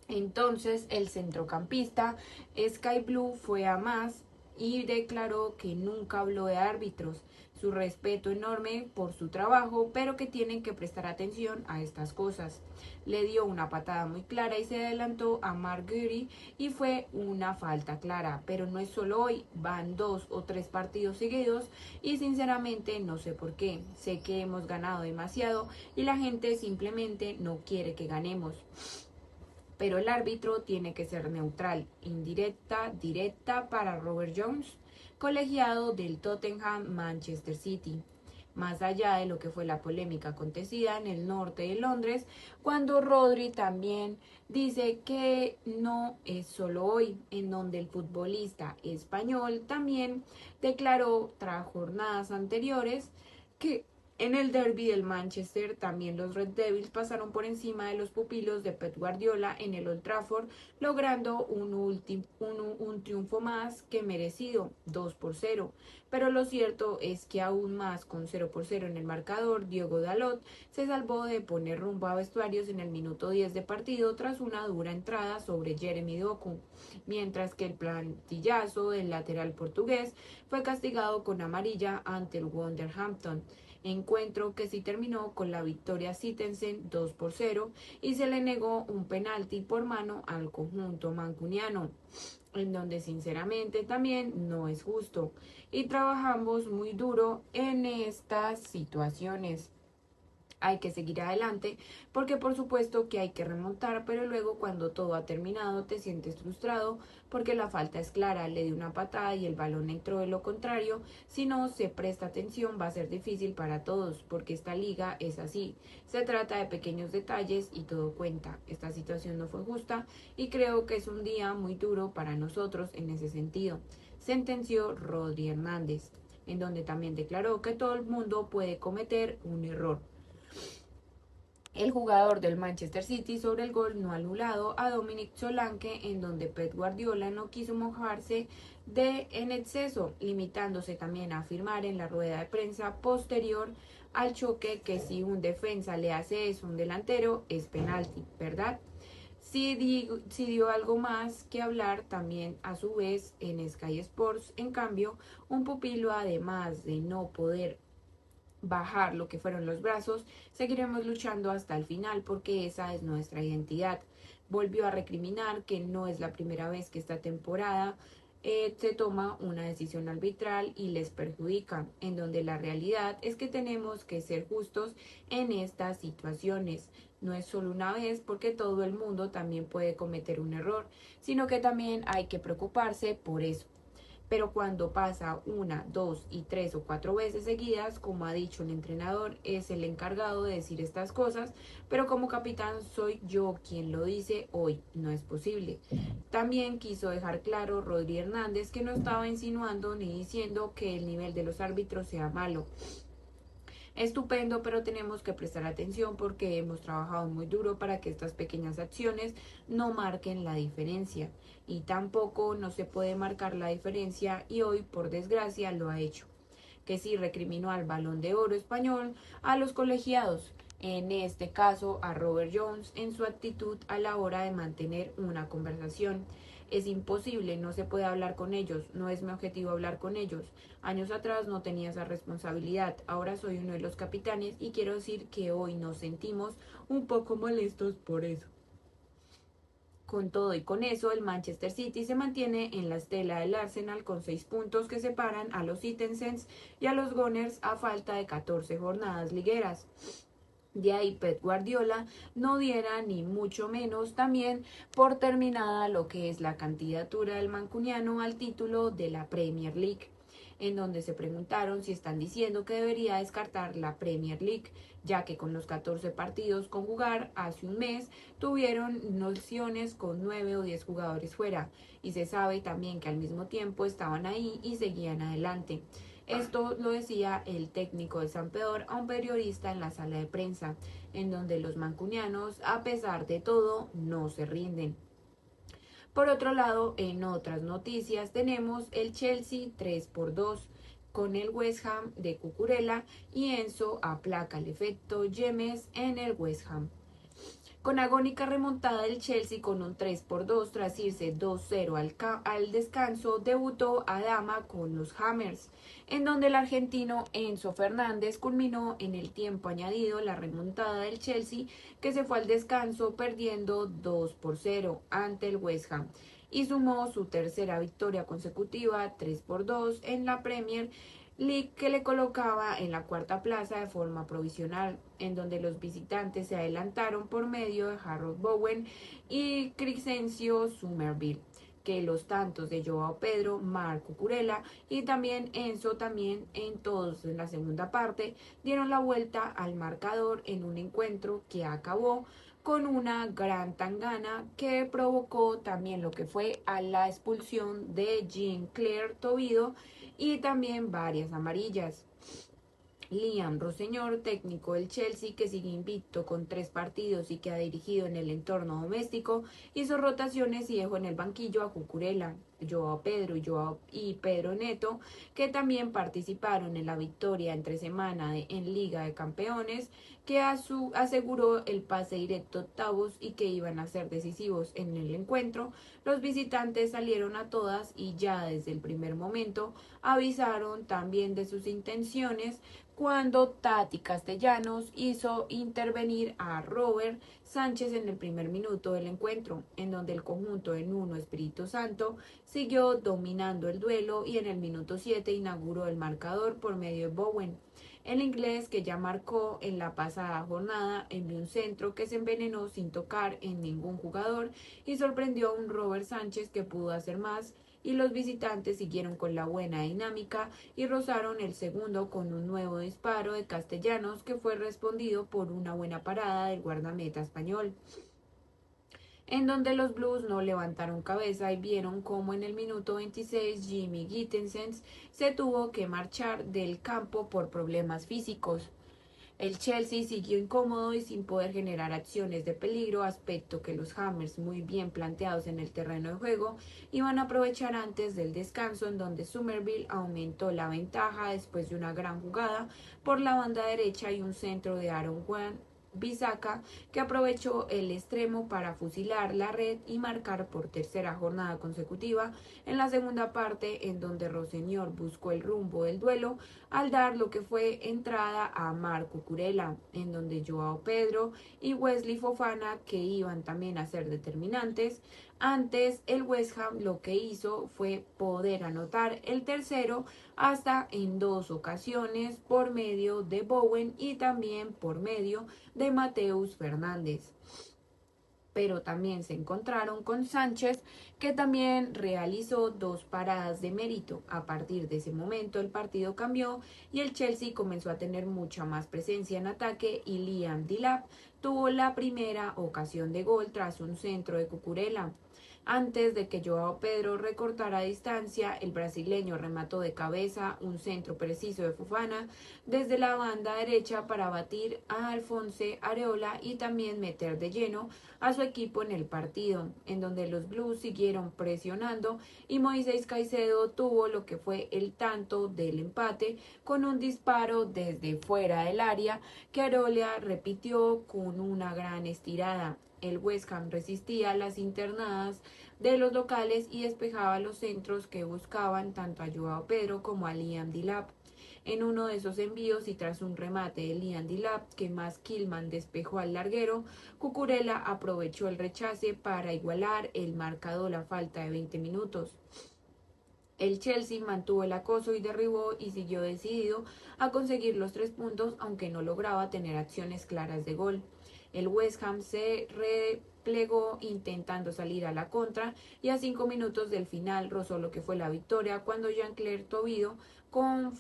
Speaker 11: Entonces el centrocampista Sky Blue fue a más y declaró que nunca habló de árbitros, su respeto enorme por su trabajo, pero que tienen que prestar atención a estas cosas. Le dio una patada muy clara y se adelantó a Mark Gurry y fue una falta clara, pero no es solo hoy, van 2 o 3 partidos seguidos y sinceramente no sé por qué. Sé que hemos ganado demasiado y la gente simplemente no quiere que ganemos. Pero el árbitro tiene que ser neutral, indirecta, directa para Robert Jones, colegiado del Tottenham Manchester City. Más allá de lo que fue la polémica acontecida en el norte de Londres, cuando Rodri también dice que no es solo hoy, en donde el futbolista español también declaró tras jornadas anteriores que en el derbi del Manchester también los Red Devils pasaron por encima de los pupilos de Pep Guardiola en el Old Trafford, logrando un triunfo más que merecido, 2-0. Pero lo cierto es que aún más con 0-0 en el marcador, Diogo Dalot se salvó de poner rumbo a vestuarios en el minuto 10 de partido tras una dura entrada sobre Jeremy Doku, mientras que el plantillazo del lateral portugués fue castigado con amarilla ante el Wolverhampton. Encuentro que sí terminó con la victoria Citizen 2-0 y se le negó un penalti por mano al conjunto mancuniano, en donde sinceramente también no es justo y trabajamos muy duro en estas situaciones. Hay que seguir adelante porque por supuesto que hay que remontar, pero luego cuando todo ha terminado te sientes frustrado porque la falta es clara, le dio una patada y el balón entró. De lo contrario, si no se presta atención va a ser difícil para todos porque esta liga es así, se trata de pequeños detalles y todo cuenta. Esta situación no fue justa y creo que es un día muy duro para nosotros en ese sentido, sentenció Rodri Hernández, en donde también declaró que todo el mundo puede cometer un error. El jugador del Manchester City sobre el gol no anulado a Dominic Solanke, en donde Pep Guardiola no quiso mojarse en exceso, limitándose también a afirmar en la rueda de prensa posterior al choque que si un defensa le hace eso a un delantero es penalti, ¿verdad? Sí dio algo más que hablar también a su vez en Sky Sports. En cambio, un pupilo, además de no poder bajar lo que fueron los brazos, seguiremos luchando hasta el final porque esa es nuestra identidad. Volvió a recriminar que no es la primera vez que esta temporada se toma una decisión arbitral y les perjudica, en donde la realidad es que tenemos que ser justos en estas situaciones. No es solo una vez porque todo el mundo también puede cometer un error, sino que también hay que preocuparse por eso. Pero cuando pasa 1, 2 y 3 o 4 veces seguidas, como ha dicho el entrenador, es el encargado de decir estas cosas, pero como capitán soy yo quien lo dice hoy, no es posible. También quiso dejar claro Rodri Hernández que no estaba insinuando ni diciendo que el nivel de los árbitros sea malo. Estupendo, pero tenemos que prestar atención porque hemos trabajado muy duro para que estas pequeñas acciones no marquen la diferencia y tampoco no se puede marcar la diferencia y hoy por desgracia lo ha hecho. Que sí recriminó al Balón de Oro español a los colegiados, en este caso a Robert Jones en su actitud a la hora de mantener una conversación. Es imposible, no se puede hablar con ellos, no es mi objetivo hablar con ellos. Años atrás no tenía esa responsabilidad, ahora soy uno de los capitanes y quiero decir que hoy nos sentimos un poco molestos por eso. Con todo y con eso, el Manchester City se mantiene en la estela del Arsenal con 6 puntos que separan a los Citizens y a los Gunners a falta de 14 jornadas ligueras. De ahí Pep Guardiola no diera ni mucho menos también por terminada lo que es la candidatura del mancuniano al título de la Premier League, en donde se preguntaron si están diciendo que debería descartar la Premier League, ya que con los 14 partidos con jugar hace un mes tuvieron lesiones con 9 o 10 jugadores fuera, y se sabe también que al mismo tiempo estaban ahí y seguían adelante. Esto lo decía el técnico de Sampdoria a un periodista en la sala de prensa, en donde los mancunianos, a pesar de todo, no se rinden. Por otro lado, en otras noticias tenemos el Chelsea 3-2 con el West Ham de Cucurella y Enzo aplaca el efecto James en el West Ham. Con agónica remontada del Chelsea con un 3-2 tras irse 2-0 al descanso, debutó Adama con los Hammers, en donde el argentino Enzo Fernández culminó en el tiempo añadido la remontada del Chelsea, que se fue al descanso perdiendo 2-0 ante el West Ham y sumó su tercera victoria consecutiva 3-2 en la Premier League, que le colocaba en la cuarta plaza de forma provisional, en donde los visitantes se adelantaron por medio de Harold Bowen y Crescencio Summerville, que los tantos de Joao Pedro, Marc Cucurella y también Enzo también en todos en la segunda parte dieron la vuelta al marcador en un encuentro que acabó con una gran tangana que provocó también lo que fue a la expulsión de Jean-Claire Todibo y también varias amarillas. Liam Rosselló, técnico del Chelsea, que sigue invicto con 3 partidos y que ha dirigido en el entorno doméstico, hizo rotaciones y dejó en el banquillo a Cucurella, Joao Pedro y Pedro Neto, que también participaron en la victoria entre semana en Liga de Campeones, que aseguró el pase directo a octavos y que iban a ser decisivos en el encuentro. Los visitantes salieron a todas y ya desde el primer momento avisaron también de sus intenciones cuando Tati Castellanos hizo intervenir a Robert Sánchez en el primer minuto del encuentro, en donde el conjunto de Nuno Espíritu Santo siguió dominando el duelo y en el minuto 7 inauguró el marcador por medio de Bowen. El inglés, que ya marcó en la pasada jornada, envió un centro que se envenenó sin tocar en ningún jugador y sorprendió a un Robert Sánchez que pudo hacer más, y los visitantes siguieron con la buena dinámica y rozaron el segundo con un nuevo disparo de Castellanos, que fue respondido por una buena parada del guardameta español, en donde los Blues no levantaron cabeza y vieron cómo en el minuto 26 Jimmy Gittensens se tuvo que marchar del campo por problemas físicos. El Chelsea siguió incómodo y sin poder generar acciones de peligro, aspecto que los Hammers, muy bien planteados en el terreno de juego, iban a aprovechar antes del descanso, en donde Summerville aumentó la ventaja después de una gran jugada por la banda derecha y un centro de Aaron Wan-Bissaka, que aprovechó el extremo para fusilar la red y marcar por tercera jornada consecutiva en la segunda parte, en donde Rosselló buscó el rumbo del duelo al dar lo que fue entrada a Marc Cucurella, en donde Joao Pedro y Wesley Fofana, que iban también a ser determinantes. Antes, el West Ham lo que hizo fue poder anotar el tercero hasta en 2 ocasiones por medio de Bowen y también por medio de Mateus Fernández. Pero también se encontraron con Sánchez, que también realizó 2 paradas de mérito. A partir de ese momento el partido cambió y el Chelsea comenzó a tener mucha más presencia en ataque, y Liam Delap tuvo la primera ocasión de gol tras un centro de Cucurella. Antes de que Joao Pedro recortara distancia, el brasileño remató de cabeza un centro preciso de Fofana desde la banda derecha para batir a Alphonse Areola y también meter de lleno a su equipo en el partido, en donde los Blues siguieron presionando y Moisés Caicedo tuvo lo que fue el tanto del empate con un disparo desde fuera del área que Areola repitió con una gran estirada. El West Ham resistía las internadas de los locales y despejaba los centros que buscaban tanto a Joao Pedro como a Liam Delap. En uno de esos envíos y tras un remate de Liam Delap que más Kilman despejó al larguero, Cucurella aprovechó el rechace para igualar el marcador a falta de 20 minutos. El Chelsea mantuvo el acoso y derribó y siguió decidido a conseguir los 3 puntos, aunque no lograba tener acciones claras de gol. El West Ham se replegó intentando salir a la contra y a 5 minutos del final rozó lo que fue la victoria cuando Jean-Claire Todibo, con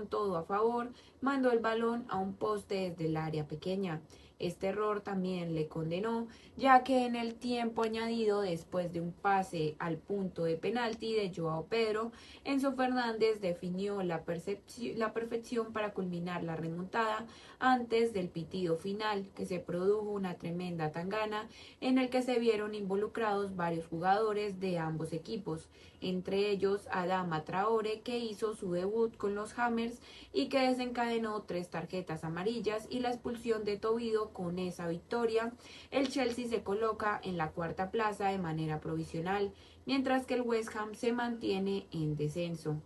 Speaker 11: todo a favor, mandó el balón a un poste desde el área pequeña. Este error también le condenó, ya que en el tiempo añadido, después de un pase al punto de penalti de Joao Pedro, Enzo Fernández definió la perfección para culminar la remontada antes del pitido final, que se produjo una tremenda tangana en el que se vieron involucrados varios jugadores de ambos equipos, entre ellos Adama Traoré, que hizo su debut con los Hammers y que desencadenó 3 tarjetas amarillas y la expulsión de Todibo Ronaldo. Con esa victoria, el Chelsea se coloca en la cuarta plaza de manera provisional, mientras que el West Ham se mantiene en descenso.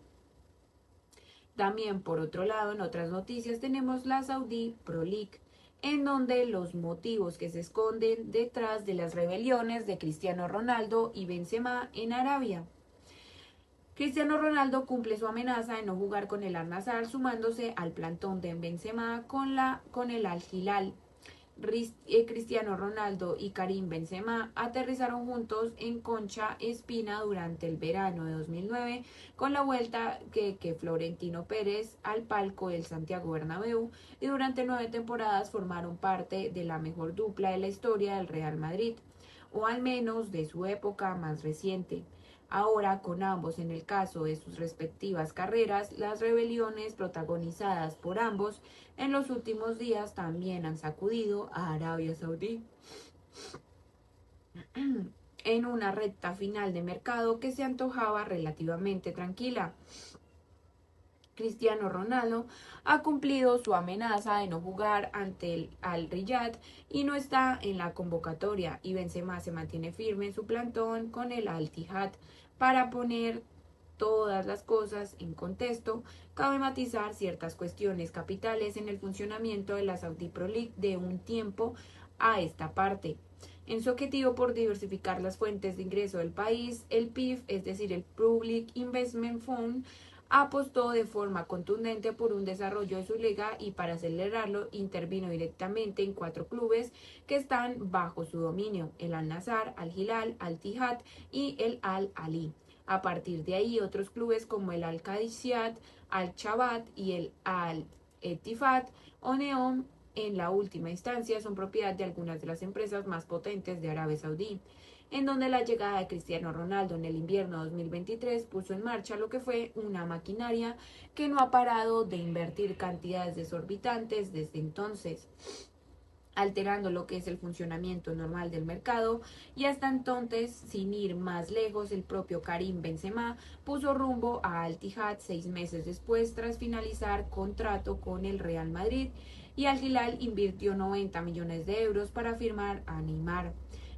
Speaker 11: También, por otro lado, en otras noticias tenemos la Saudi Pro League, en donde los motivos que se esconden detrás de las rebeliones de Cristiano Ronaldo y Benzema en Arabia. Cristiano Ronaldo cumple su amenaza de no jugar con el Al-Nassr, sumándose al plantón de Benzema con el Al-Hilal. Cristiano Ronaldo y Karim Benzema aterrizaron juntos en Concha Espina durante el verano de 2009, con la vuelta que Florentino Pérez al palco del Santiago Bernabéu, y durante 9 temporadas formaron parte de la mejor dupla de la historia del Real Madrid, o al menos de su época más reciente. Ahora, con ambos en el caso de sus respectivas carreras, las rebeliones protagonizadas por ambos en los últimos días también han sacudido a Arabia Saudí en una recta final de mercado que se antojaba relativamente tranquila. Cristiano Ronaldo ha cumplido su amenaza de no jugar ante el Al-Riyad y no está en la convocatoria, y Benzema se mantiene firme en su plantón con el Al-Ittihad. Para poner todas las cosas en contexto, cabe matizar ciertas cuestiones capitales en el funcionamiento de la Saudi Pro League de un tiempo a esta parte. En su objetivo por diversificar las fuentes de ingreso del país, el PIF, es decir, el Public Investment Fund, apostó de forma contundente por un desarrollo de su liga, y para acelerarlo intervino directamente en 4 clubes que están bajo su dominio: el Al-Nassr, Al-Hilal, Al-Ittihad y el Al-Ahly. A partir de ahí, otros clubes como el Al-Qadisiyah, Al-Shabab y el Al-Ettifaq o Neom, en la última instancia, son propiedad de algunas de las empresas más potentes de Arabia Saudí, en donde la llegada de Cristiano Ronaldo en el invierno 2023 puso en marcha lo que fue una maquinaria que no ha parado de invertir cantidades desorbitantes desde entonces, alterando lo que es el funcionamiento normal del mercado. Y hasta entonces, sin ir más lejos, el propio Karim Benzema puso rumbo a Al-Ittihad 6 meses después, tras finalizar contrato con el Real Madrid, y Al-Hilal invirtió 90 millones de euros para firmar a Neymar.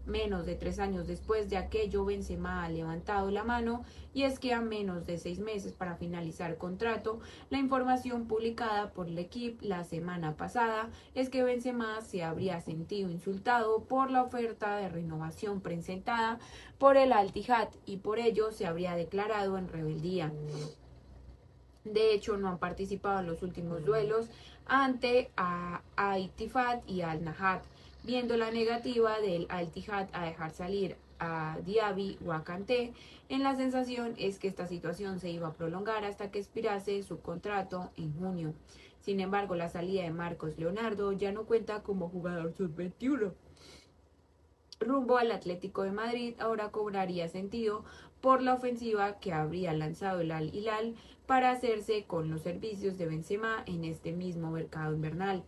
Speaker 11: Menos de 3 años después de aquello, Benzema ha levantado la mano, y es que a menos de 6 meses para finalizar contrato, la información publicada por el equipo la semana pasada es que Benzema se habría sentido insultado por la oferta de renovación presentada por el Al-Ittihad, y por ello se habría declarado en rebeldía. De hecho, no han participado en los últimos duelos ante Al-Ettifaq y Al-Nassr, viendo la negativa del Al-Ittihad a dejar salir a Diaby o a Kanté. La sensación es que esta situación se iba a prolongar hasta que expirase su contrato en junio. Sin embargo, la salida de Marcos Leonardo ya no cuenta como jugador sub-21. Rumbo al Atlético de Madrid ahora cobraría sentido por la ofensiva que habría lanzado el Al-Hilal para hacerse con los servicios de Benzema en este mismo mercado invernal.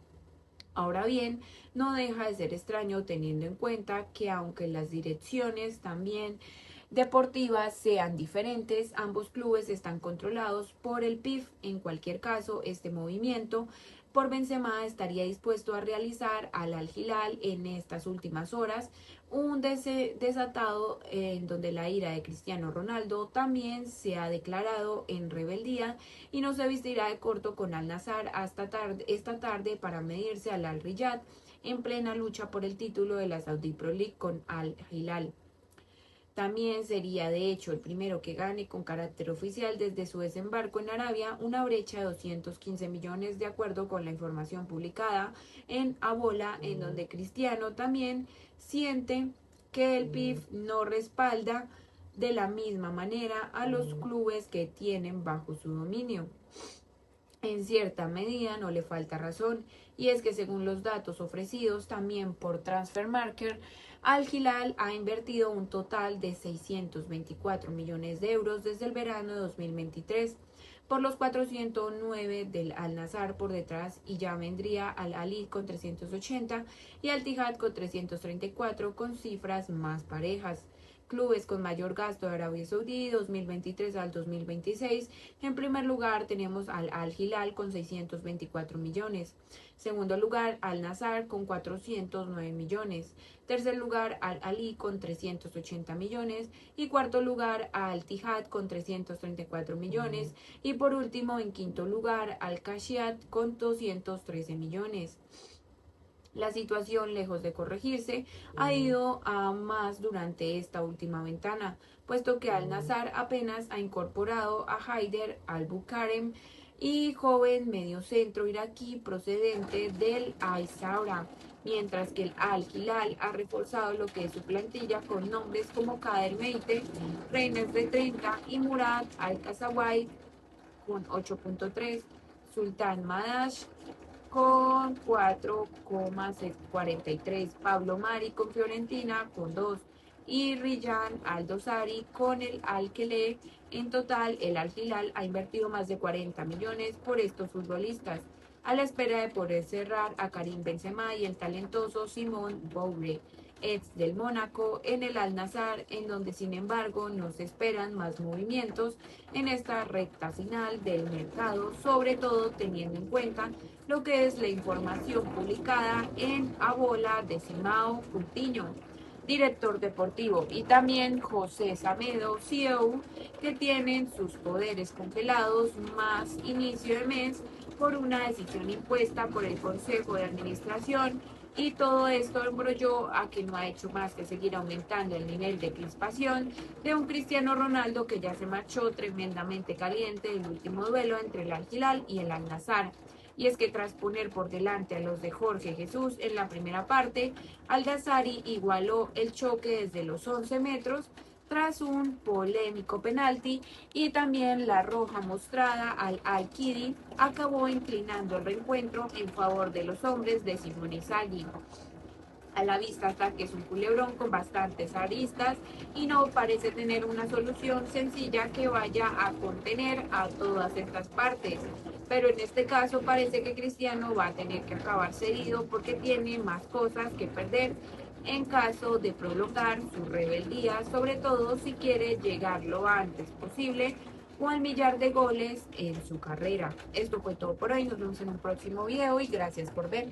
Speaker 11: Ahora bien, no deja de ser extraño teniendo en cuenta que, aunque las direcciones también deportivas sean diferentes, ambos clubes están controlados por el PIF. En cualquier caso, este movimiento por Benzema estaría dispuesto a realizar al Al-Hilal en estas últimas horas, un desatado en donde la ira de Cristiano Ronaldo también se ha declarado en rebeldía, y no se vestirá de corto con Al-Nassr esta tarde para medirse al Al-Riyad en plena lucha por el título de la Saudi Pro League con Al-Hilal. También sería de hecho el primero que gane con carácter oficial desde su desembarco en Arabia una brecha de 215 millones, de acuerdo con la información publicada en Abola, en donde Cristiano también siente que el PIF no respalda de la misma manera a los clubes que tienen bajo su dominio. En cierta medida no le falta razón, y es que según los datos ofrecidos también por Transfermarkt, Al-Hilal ha invertido un total de 624 millones de euros desde el verano de 2023, por los 409 del Al-Nassr por detrás, y ya vendría Al-Ahly con 380 y Al-Ittihad con 334, con cifras más parejas. clubes con mayor gasto de Arabia Saudí 2023 al 2026. En primer lugar tenemos al Al Hilal con 624 millones. Segundo lugar, Al Nassr con 409 millones. Tercer lugar, Al Ahly con 380 millones. Y cuarto lugar, Al Ittihad con 334 millones. Y por último, en quinto lugar, Al Qashqai con 213 millones. La situación, lejos de corregirse, ha ido a más durante esta última ventana, puesto que Al Nassr apenas ha incorporado a Haider Al-Bukarem y joven mediocentro iraquí procedente del Al-Zawra, mientras que el Al Hilal ha reforzado lo que es su plantilla con nombres como Kader Meite, Reines de 30 y Murad Al-Kazawai con 8.3, Sultan Madash con 4,43, Pablo Mari con Fiorentina con 2 y Riyad Al-Dosari con el Al-Khelé. En total, el Al Hilal ha invertido más de 40 millones por estos futbolistas, a la espera de poder cerrar a Karim Benzema y el talentoso Simon Boure, ex del Mónaco, en el Al Nassr, en donde sin embargo no se esperan más movimientos en esta recta final del mercado, sobre todo teniendo en cuenta lo que es la información publicada en Abola de Simao Coutinho, director deportivo, y también José Samedo, CEO, que tienen sus poderes congelados más inicio de mes por una decisión impuesta por el Consejo de Administración. Y todo esto embrolló a que no ha hecho más que seguir aumentando el nivel de crispación de un Cristiano Ronaldo que ya se marchó tremendamente caliente en el último duelo entre el Al Hilal y el Al Nassr. Y es que tras poner por delante a los de Jorge Jesús en la primera parte, Al-Dazari igualó el choque desde los 11 metros tras un polémico penalti, y también la roja mostrada al Al-Kidi acabó inclinando el reencuentro en favor de los hombres de Simone Inzaghi. A la vista está que es un culebrón con bastantes aristas y no parece tener una solución sencilla que vaya a contener a todas estas partes. Pero en este caso parece que Cristiano va a tener que acabar cedido porque tiene más cosas que perder en caso de prolongar su rebeldía, sobre todo si quiere llegar lo antes posible o al millar de goles en su carrera. Esto fue todo por hoy, nos vemos en un próximo video y gracias por ver.